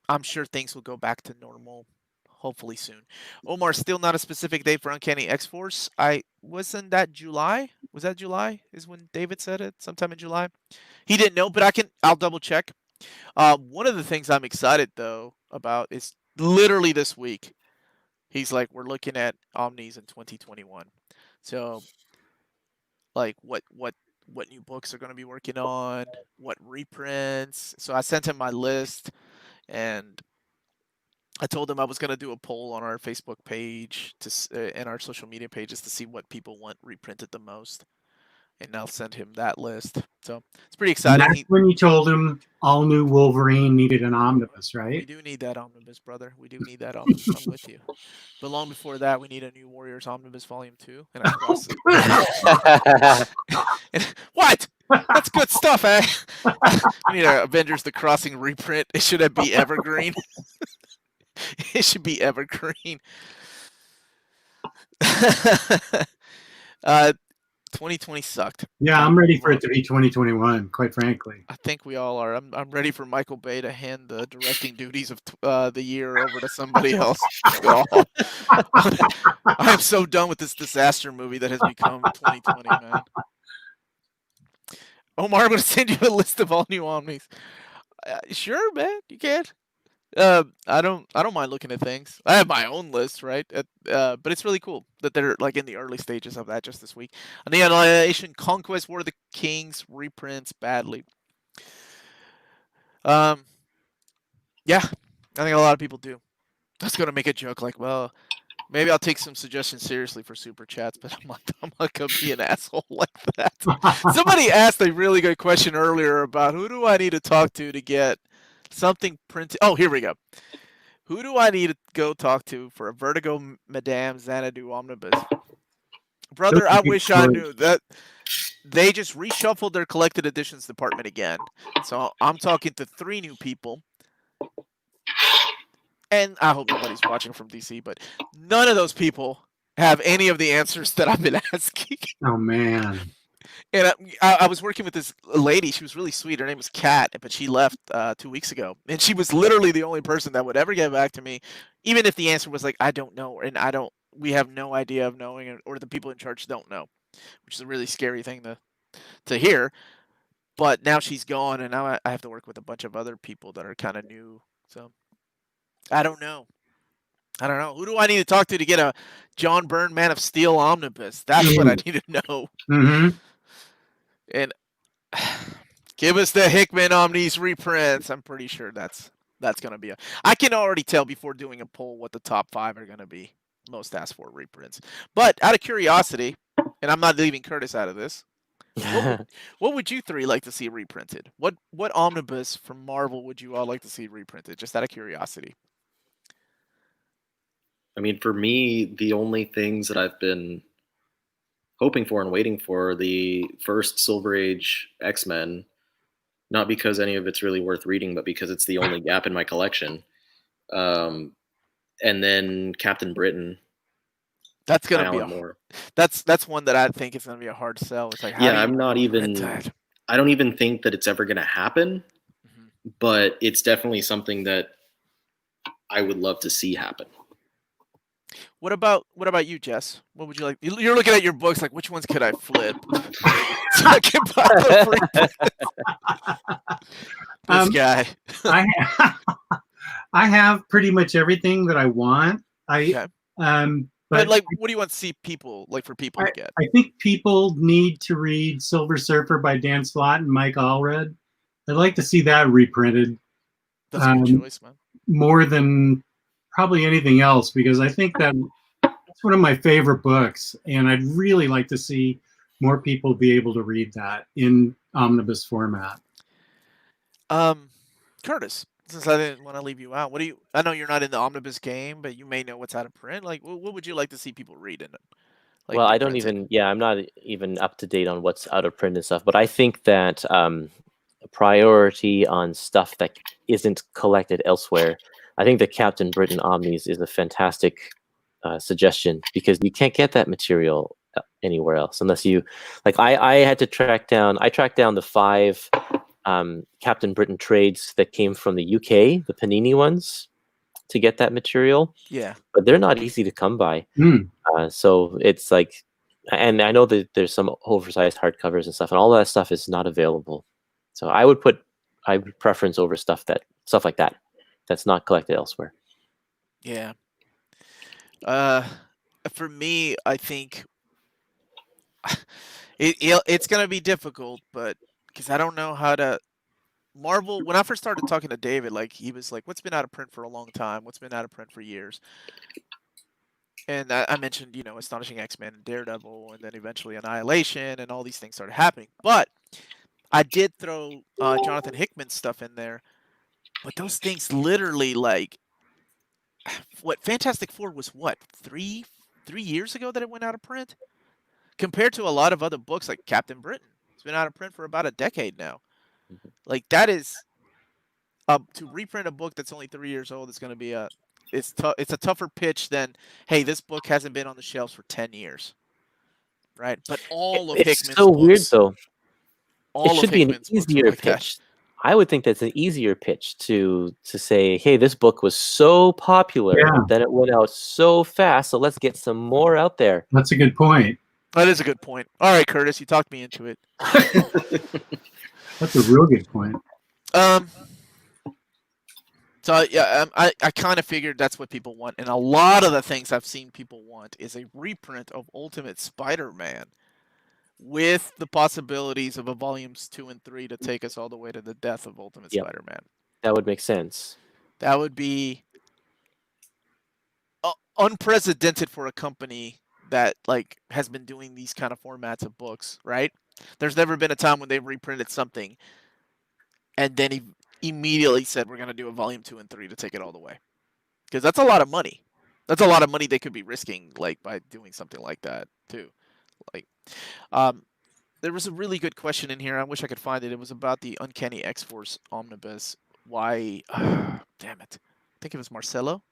I'm sure things will go back to normal hopefully soon. Omar, still not a specific date for Uncanny X-Force. Wasn't that July? Was that July is when David said it? Sometime in July? He didn't know, but I'll double check. One of the things I'm excited though about is literally this week. He's like, we're looking at Omnis in 2021. So, like, what new books are going to be working on, what reprints. So I sent him my list, and I told him I was going to do a poll on our Facebook page and our social media pages to see what people want reprinted the most. And I'll send him that list. So it's pretty exciting. And that's when you told him all new Wolverine needed an omnibus, right? We do need that omnibus, brother. We do need that omnibus. I'm with you. But long before that, we need a new Warriors Omnibus Volume 2. And what? That's good stuff, eh? We need a Avengers The Crossing reprint. It should be evergreen. It should be evergreen. 2020 sucked. Yeah, I'm ready for it to be 2021, quite frankly. I think we all are. I'm ready for Michael Bay to hand the directing duties of the year over to somebody else. I am so done with this disaster movie that has become 2020, man. Omar, I'm going to send you a list of all new Omnis. Sure, man, you can. I don't mind looking at things. I have my own list, right? But it's really cool that they're like in the early stages of that just this week. Annihilation, Conquest, War of the Kings reprints badly. Yeah, I think a lot of people do. I was gonna make a joke like, well, maybe I'll take some suggestions seriously for super chats, but I'm not gonna be an asshole like that. Somebody asked a really good question earlier about who do I need to talk to get something printed. Oh, here we go. Who do I need to go talk to for a Vertigo Madame Xanadu Omnibus? Brother, I wish I knew that. They just reshuffled their collected editions department again. So I'm talking to 3 new people. And I hope nobody's watching from DC, but none of those people have any of the answers that I've been asking. Oh, man. And I was working with this lady. She was really sweet. Her name was Kat, but she left 2 weeks ago. And she was literally the only person that would ever get back to me, even if the answer was like, I don't know, and we have no idea of knowing, or the people in charge don't know, which is a really scary thing to hear. But now she's gone, and now I have to work with a bunch of other people that are kind of new. So I don't know. Who do I need to talk to get a John Byrne Man of Steel omnibus? That's what I need to know. Mm-hmm. And give us the Hickman Omnis reprints. I'm pretty sure that's going to be I can already tell before doing a poll what the top 5 are going to be most asked for reprints. But out of curiosity, and I'm not leaving Curtis out of this, what would you 3 like to see reprinted? What omnibus from Marvel would you all like to see reprinted? Just out of curiosity. I mean, for me, the only things that I've been hoping for and waiting for the first Silver Age X-Men, not because any of it's really worth reading, but because it's the only gap in my collection. And then Captain Britain. That's gonna be that's one that I think is gonna be a hard sell. It's like, I don't even think that it's ever gonna happen, but it's definitely something that I would love to see happen. What about you, Jess? What would you like? You're looking at your books like, which ones could I flip so I can buy the free this guy. I have pretty much everything that I want. But like, what do you want to see people to get? I think people need to read Silver Surfer by Dan Slott and Mike Allred. I'd like to see that reprinted. That's a good choice, man. More than probably anything else, because I think that's one of my favorite books, and I'd really like to see more people be able to read that in omnibus format. Curtis, since I didn't want to leave you out, what do you? I know you're not in the omnibus game, but you may know what's out of print. Like, what would you like to see people read in it? Like, Well, I don't reprinted? even. Yeah, I'm not even up to date on what's out of print and stuff. But I think that a priority on stuff that isn't collected elsewhere. I think the Captain Britain Omnis is a fantastic suggestion because you can't get that material anywhere else unless you, like, I had to track down. I tracked down the 5 Captain Britain trades that came from the UK, the Panini ones, to get that material. Yeah. But they're not easy to come by. Mm. So it's like, and I know that there's some oversized hardcovers and stuff, and all that stuff is not available. So I would preference over stuff like that that's not collected elsewhere. Yeah. For me, I think it's gonna be difficult, but because I don't know how to. Marvel, when I first started talking to David, like he was like, "What's been out of print for a long time? What's been out of print for years?" And I mentioned, Astonishing X-Men and Daredevil, and then eventually Annihilation, and all these things started happening. But I did throw Jonathan Hickman's stuff in there, but those things literally, like, what Fantastic Four was, what, three years ago that it went out of print, compared to a lot of other books like Captain Britain. It's been out of print for about a decade now. Like, that is to reprint a book that's only 3 years old. It's going to be it's a tougher pitch than, hey, this book hasn't been on the shelves for 10 years, right? But all of It's Hickman's so books, weird though. all It should of be an Hickman's books are easier like that. pitch. I would think that's an easier pitch to say, hey, this book was so popular that it went out so fast, so let's get some more out there. That's a good point. That is a good point. All right, Curtis, you talked me into it. That's a real good point. So yeah, I kind of figured that's what people want, and a lot of the things I've seen people want is a reprint of Ultimate Spider-Man, with the possibilities of a volumes 2 and 3 to take us all the way to the death of Ultimate Spider-Man. That would make sense. That would be unprecedented for a company that like has been doing these kind of formats of books, right? There's never been a time when they've reprinted something and then he immediately said we're going to do a volume 2 and 3 to take it all the way. Because that's a lot of money. That's a lot of money they could be risking, like, by doing something like that too. Like, there was a really good question in here. I wish I could find it. It was about the Uncanny X-Force Omnibus. Why? Damn it. I think it was Marcelo.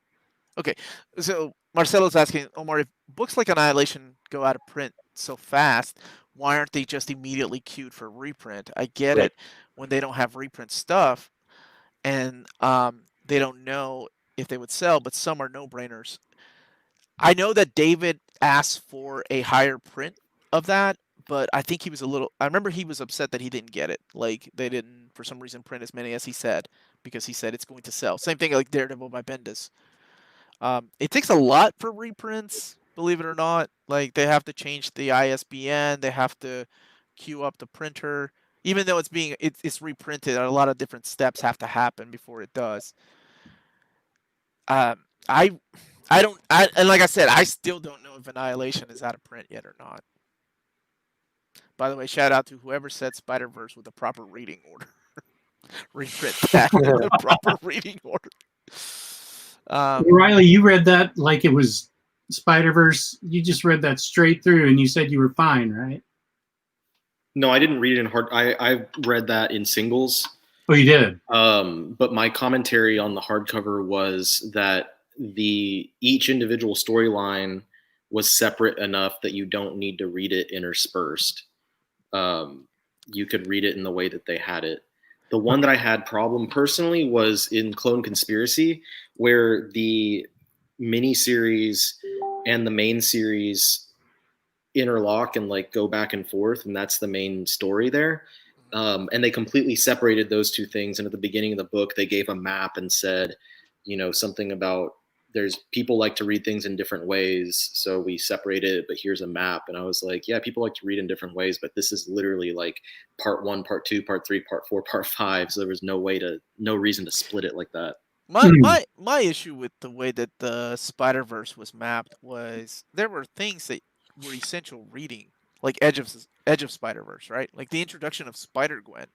Okay, so Marcelo's asking, Omar, if books like Annihilation go out of print so fast, why aren't they just immediately queued for reprint? I get it when they don't have reprint stuff, and they don't know if they would sell, but some are no-brainers. I know that David asked for a higher print of that, but I think he was I remember he was upset that he didn't get it. Like, they didn't, for some reason, print as many as he said, because he said it's going to sell. Same thing like Daredevil by Bendis. It takes a lot for reprints, believe it or not. Like, they have to change the ISBN, they have to queue up the printer. Even though it's reprinted, a lot of different steps have to happen before it does. And like I said, I still don't know if Annihilation is out of print yet or not. By the way, shout out to whoever said Spider-Verse with a proper reading order. Reprint that in the proper reading order. Riley, you read that like it was Spider-Verse. You just read that straight through, and you said you were fine, right? No, I didn't read it in hard. I read that in singles. Oh, you did. But my commentary on the hardcover was that each individual storyline was separate enough that you don't need to read it interspersed. You could read it in the way that they had it. The one that I had problem personally was in Clone Conspiracy, where the miniseries and the main series interlock and like go back and forth, and that's the main story there. And they completely separated those two things. And at the beginning of the book, they gave a map and said, something about there's people like to read things in different ways. So we separated it, but here's a map. And I was like, yeah, people like to read in different ways, but this is literally like part 1, part 2, part 3, part 4, part 5. So there was no reason to split it like that. My issue with the way that the Spider-Verse was mapped was there were things that were essential reading. like Edge of Spider-Verse, right? Like the introduction of Spider-Gwen.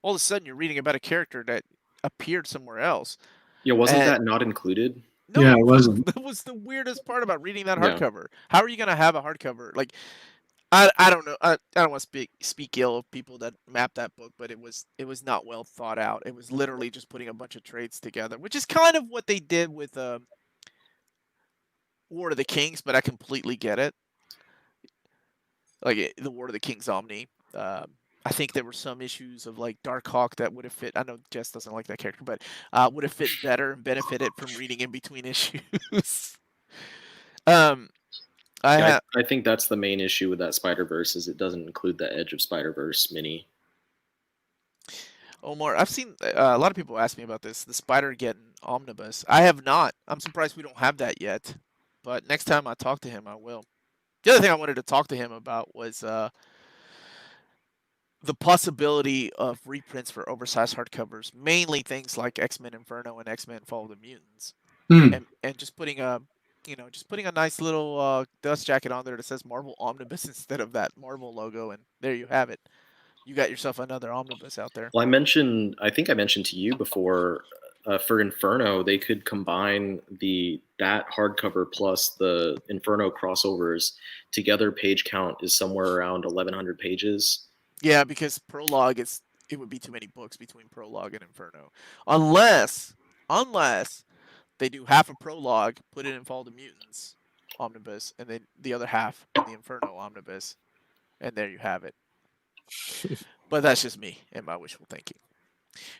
All of a sudden, you're reading about a character that appeared somewhere else. Yeah, wasn't And- that not included? No, Yeah, it wasn't. that was the weirdest part about reading that Yeah. hardcover. How are you gonna have a hardcover? Like, I don't know. I don't want to speak ill of people that mapped that book, but it was not well thought out. It was literally just putting a bunch of trades together, which is kind of what they did with War of the Kings, but I completely get it. Like the War of the Kings Omni. I think there were some issues of like Darkhawk that would have fit. I know Jess doesn't like that character, but would have fit better and benefited from reading in between issues. I think that's the main issue with that Spider-Verse is it doesn't include the Edge of Spider-Verse mini. Omar, I've seen a lot of people ask me about this. The Spider-Geddon Omnibus. I have not. I'm surprised we don't have that yet. But next time I talk to him, I will. The other thing I wanted to talk to him about was the possibility of reprints for oversized hardcovers, mainly things like X-Men Inferno and X-Men Fall of the Mutants, and just putting a nice little dust jacket on there that says Marvel Omnibus instead of that Marvel logo, and there you have it. You got yourself another omnibus out there. Well, I think I mentioned to you before, for Inferno, they could combine that hardcover plus the Inferno crossovers together. Page count is somewhere around 1,100 pages. Yeah, because Prologue it would be too many books between Prologue and Inferno, unless they do half a Prologue, put it in Fall of the Mutants omnibus, and then the other half in the Inferno omnibus, and there you have it. But that's just me and my wishful thinking.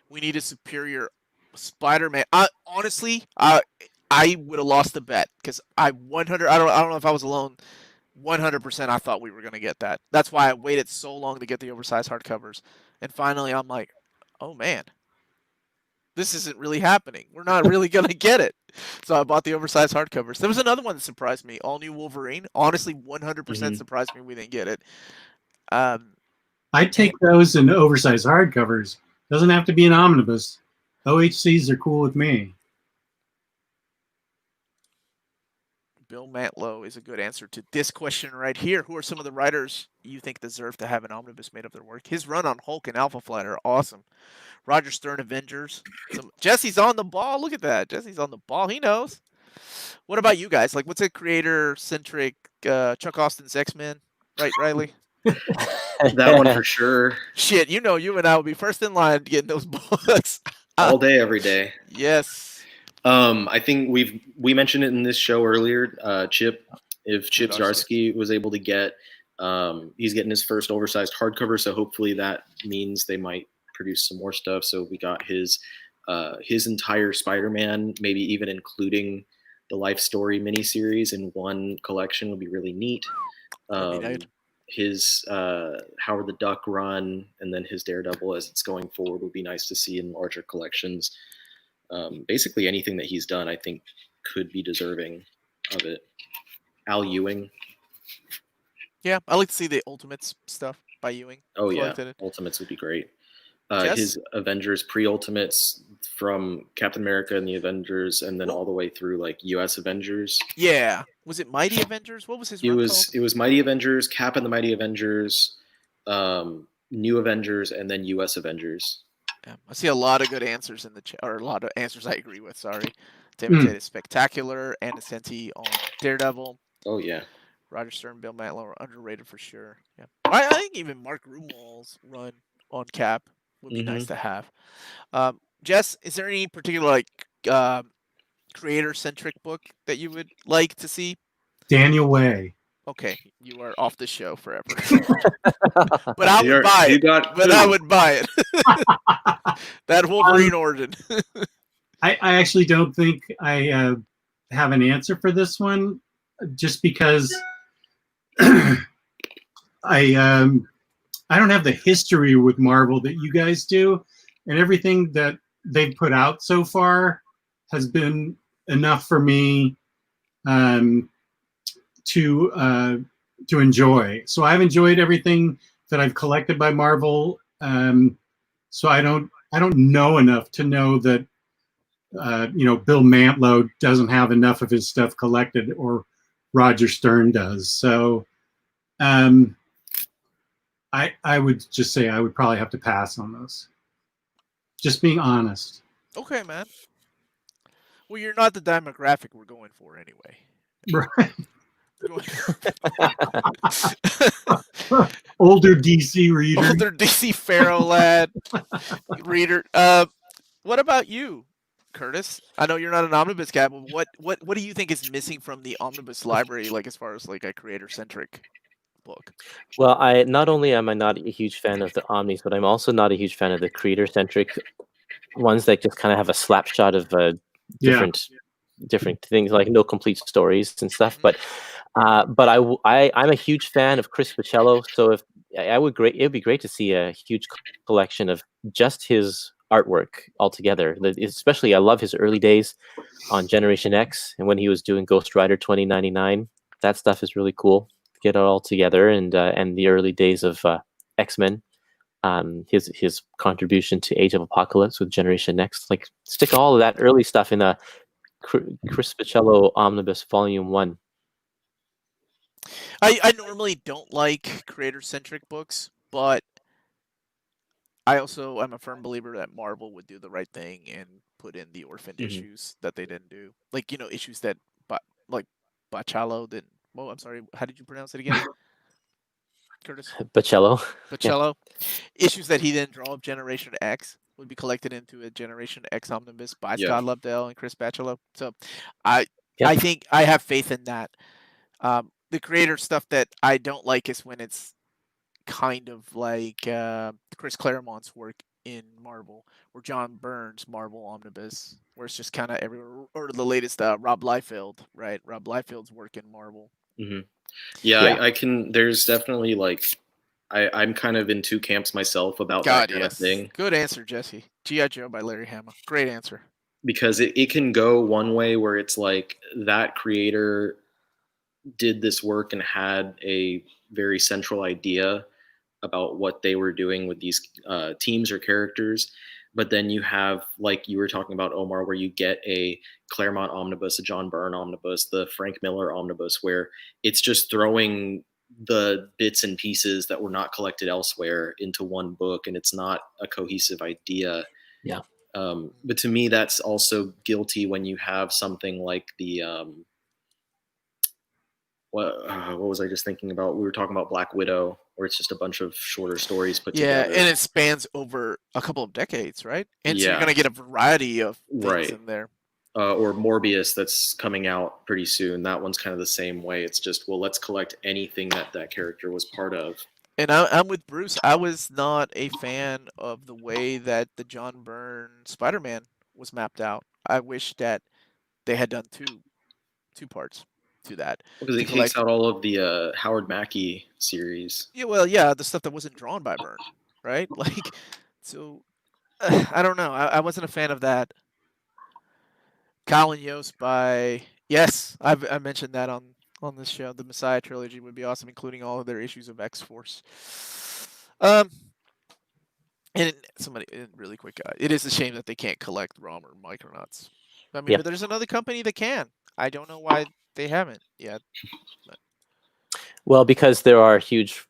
We need a superior Spider-Man. Honestly, I would have lost the bet because I don't know if I was alone. 100% I thought we were going to get that. That's why I waited so long to get the oversized hardcovers. And finally I'm like, oh man, this isn't really happening. We're not really going to get it. So I bought the oversized hardcovers. There was another one that surprised me. All New Wolverine. Honestly, 100% surprised me we didn't get it. I'd take those in oversized hardcovers. Doesn't have to be an omnibus. OHCs are cool with me. Bill Mantlo is a good answer to this question right here. Who are some of the writers you think deserve to have an omnibus made of their work? His run on Hulk and Alpha Flight are awesome. Roger Stern Avengers. Jesse's on the ball. Look at that. Jesse's on the ball. He knows. What about you guys? Like, what's a creator-centric Chuck Austin's X-Men? Right, Riley? That one for sure. Shit, you and I will be first in line getting those books. All day, every day. Yes. I think we mentioned it in this show earlier. Chip Zdarsky was able to get, he's getting his first oversized hardcover, so hopefully that means they might produce some more stuff. So we got his entire Spider-Man, maybe even including the Life Story miniseries in one collection would be really neat. His Howard the Duck run and then his Daredevil as it's going forward would be nice to see in larger collections. Basically anything that he's done, I think, could be deserving of it. Al Ewing. Yeah, I like to see the Ultimates stuff by Ewing. Oh, yeah. Ultimates would be great. His Avengers pre-Ultimates from Captain America and the Avengers, and then all the way through like US Avengers. Yeah. Was it Mighty Avengers? What was his run called? It was Mighty Avengers, Cap and the Mighty Avengers, New Avengers, and then US Avengers. Yeah, I see a lot of good answers in the chat, or a lot of answers I agree with. Sorry. David Tate is spectacular. And Ascenti on Daredevil. Oh, yeah. Roger Stern, Bill Mantlo are underrated for sure. Yeah, I think even Mark Rumal's run on Cap would be nice to have. Jess, is there any particular creator-centric book that you would like to see? Daniel Way. Okay, you are off the show forever. But I would buy it. I would buy it. That Wolverine origin. I actually don't think I have an answer for this one, just because I don't have the history with Marvel that you guys do, and everything that they've put out so far has been enough for me to enjoy. So I've enjoyed everything that I've collected by Marvel. So I don't know enough to know that Bill Mantlo doesn't have enough of his stuff collected, or Roger Stern does. So I would just say I would probably have to pass on those. Just being honest. Okay, man. Well, you're not the demographic we're going for anyway. Right. Going- Older DC reader. Older DC Pharaoh lad reader. What about you, Curtis? I know you're not an omnibus guy, but what do you think is missing from the omnibus library, like as far as like a creator-centric book? Well, I not only am I not a huge fan of the Omnis, but I'm also not a huge fan of the creator-centric ones that just kind of have a slap shot of different things, like no complete stories and stuff. But I'm a huge fan of Chris Pacello, so if it would be great to see a huge collection of just his artwork altogether. Especially, I love his early days on Generation X and when he was doing Ghost Rider 2099. That stuff is really cool. Get it all together, and the early days of X-Men. His contribution to Age of Apocalypse with Generation Next, like stick all of that early stuff in a Chris Pacello Omnibus Volume 1. I normally don't like creator-centric books, but I'm a firm believer that Marvel would do the right thing and put in the orphaned issues that they didn't do, like issues that like Pacello didn't. Well, I'm sorry. How did you pronounce it again? Curtis? Pacello. Pacello. Yeah. Issues that he didn't draw of Generation X would be collected into a Generation X omnibus by Scott Lobdell and Chris Pacello. So I think I have faith in that. The creator stuff that I don't like is when it's kind of like Chris Claremont's work in Marvel, or John Byrne's Marvel Omnibus, where it's just kind of everywhere, or the latest Rob Liefeld, right? Rob Liefeld's work in Marvel. Mm-hmm. Yeah, I can. There's definitely like, I'm kind of in two camps myself about that kind of thing. Good answer, Jesse. G.I. Joe by Larry Hama. Great answer. Because it can go one way where it's like that creator did this work and had a very central idea about what they were doing with these teams or characters. But then you have, like you were talking about, Omar, where you get a Claremont omnibus, a John Byrne omnibus, the Frank Miller omnibus, where it's just throwing the bits and pieces that were not collected elsewhere into one book, and it's not a cohesive idea. Yeah. But to me, that's also guilty when you have something like the what was I just thinking about? We were talking about Black Widow, where it's just a bunch of shorter stories put together. Yeah, and it spans over a couple of decades, right? And so you're going to get a variety of things in there. Or Morbius that's coming out pretty soon. That one's kind of the same way. It's just, well, let's collect anything that character was part of. And I'm with Bruce. I was not a fan of the way that the John Byrne Spider-Man was mapped out. I wish that they had done two parts to that. Because it takes out all of the Howard Mackie series. Yeah, well, yeah, the stuff that wasn't drawn by Byrne, right? Like, so, I don't know. I wasn't a fan of that. Colin Yost by... Yes, I mentioned that on this show. The Messiah trilogy would be awesome, including all of their issues of X-Force. And somebody, really quick, it is a shame that they can't collect ROM or Micronauts. I mean, but there's another company that can. I don't know why they haven't yet. But. Well, because there are huge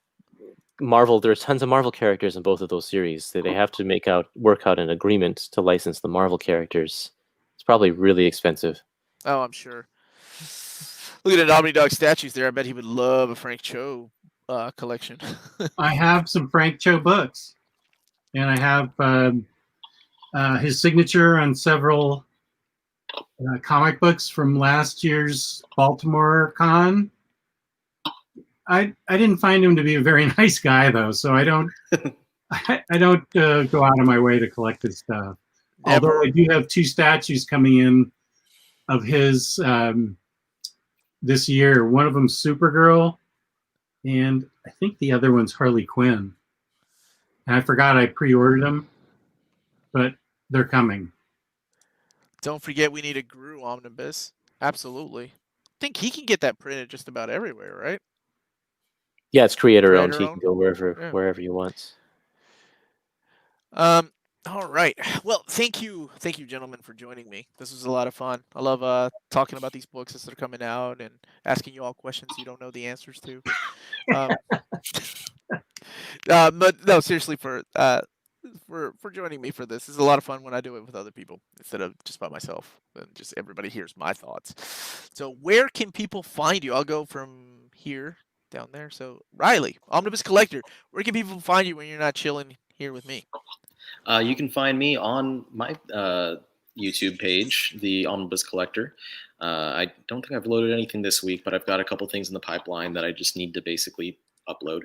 there's tons of Marvel characters in both of those series. They have to work out an agreement to license the Marvel characters. It's probably really expensive. Oh, I'm sure. Look at the Omni Dog statues there. I bet he would love a Frank Cho collection. I have some Frank Cho books, and I have his signature on several comic books from last year's Baltimore Con. I didn't find him to be a very nice guy, though, so I don't go out of my way to collect his stuff. Although I do have 2 statues coming in of his this year. One of them's Supergirl, and I think the other one's Harley Quinn. And I forgot I pre-ordered them, but they're coming. Don't forget we need a Gru omnibus. Absolutely. I think he can get that printed just about everywhere, right? Yeah, it's creator-owned. He can go wherever he wants. All right. Well, thank you, gentlemen, for joining me. This was a lot of fun. I love talking about these books as they're coming out and asking you all questions you don't know the answers to. But no, seriously, for joining me for this. This is a lot of fun when I do it with other people instead of just by myself. And just everybody hears my thoughts. So where can people find you? I'll go from here down there. So Riley, Omnibus Collector, where can people find you when you're not chilling here with me? You can find me on my YouTube page, the Omnibus Collector. I don't think I've loaded anything this week, but I've got a couple things in the pipeline that I just need to basically upload.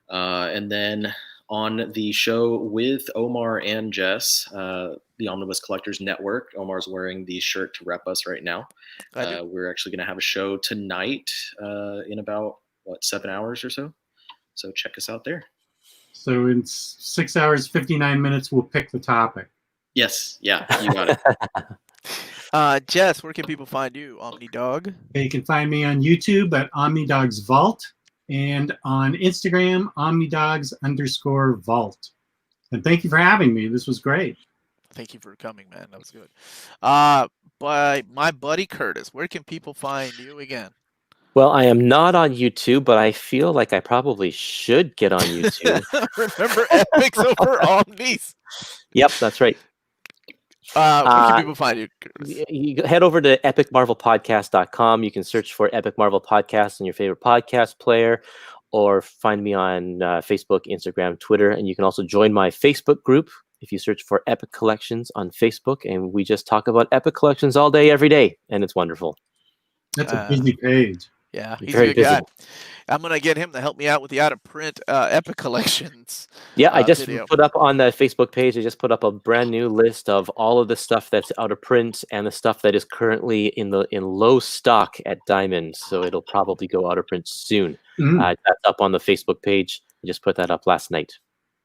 And then on the show with Omar and Jess, the Omnibus Collectors Network, Omar's wearing the shirt to rep us right now. We're actually going to have a show tonight in about, 7 hours or so. So check us out there. So in 6 hours, 59 minutes, we'll pick the topic. Yes. Yeah, you got it. Jess, where can people find you? Omni Dog. Okay, you can find me on YouTube at OmniDogs Vault and on Instagram, OmniDogs_Vault. And thank you for having me. This was great. Thank you for coming, man. That was good. By my buddy Curtis, where can people find you again? Well, I am not on YouTube, but I feel like I probably should get on YouTube. Remember Epics over Omnis? Yep, that's right. Where can people find you, Curtis? You head over to epicmarvelpodcast.com. You can search for Epic Marvel Podcast on your favorite podcast player, or find me on Facebook, Instagram, Twitter, and you can also join my Facebook group if you search for Epic Collections on Facebook, and we just talk about Epic Collections all day, every day, and it's wonderful. That's a busy page. Yeah, he's Very a good guy. busy. I'm going to get him to help me out with the out-of-print Epic Collections. Yeah, I just video. put up on the Facebook page, I just put up a brand new list of all of the stuff that's out of print and the stuff that is currently in low stock at Diamond. So it'll probably go out of print soon. That's up on the Facebook page. I just put that up last night.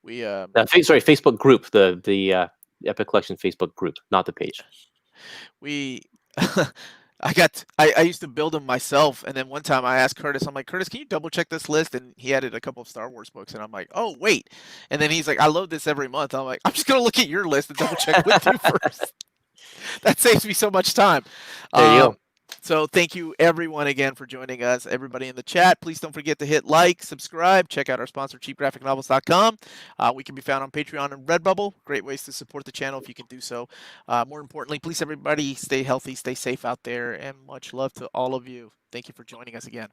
Facebook group, the Epic Collection Facebook group, not the page. I used to build them myself, and then one time I asked Curtis, I'm like, Curtis, can you double check this list? And he added a couple of Star Wars books, and I'm like, oh, wait. And then he's like, I load this every month. I'm like, I'm just going to look at your list and double check with you first. That saves me so much time. There you go. So thank you, everyone, again, for joining us. Everybody in the chat, please don't forget to hit like, subscribe, check out our sponsor, cheapgraphicnovels.com. We can be found on Patreon and Redbubble. Great ways to support the channel if you can do so. More importantly, please, everybody, stay healthy, stay safe out there, and much love to all of you. Thank you for joining us again.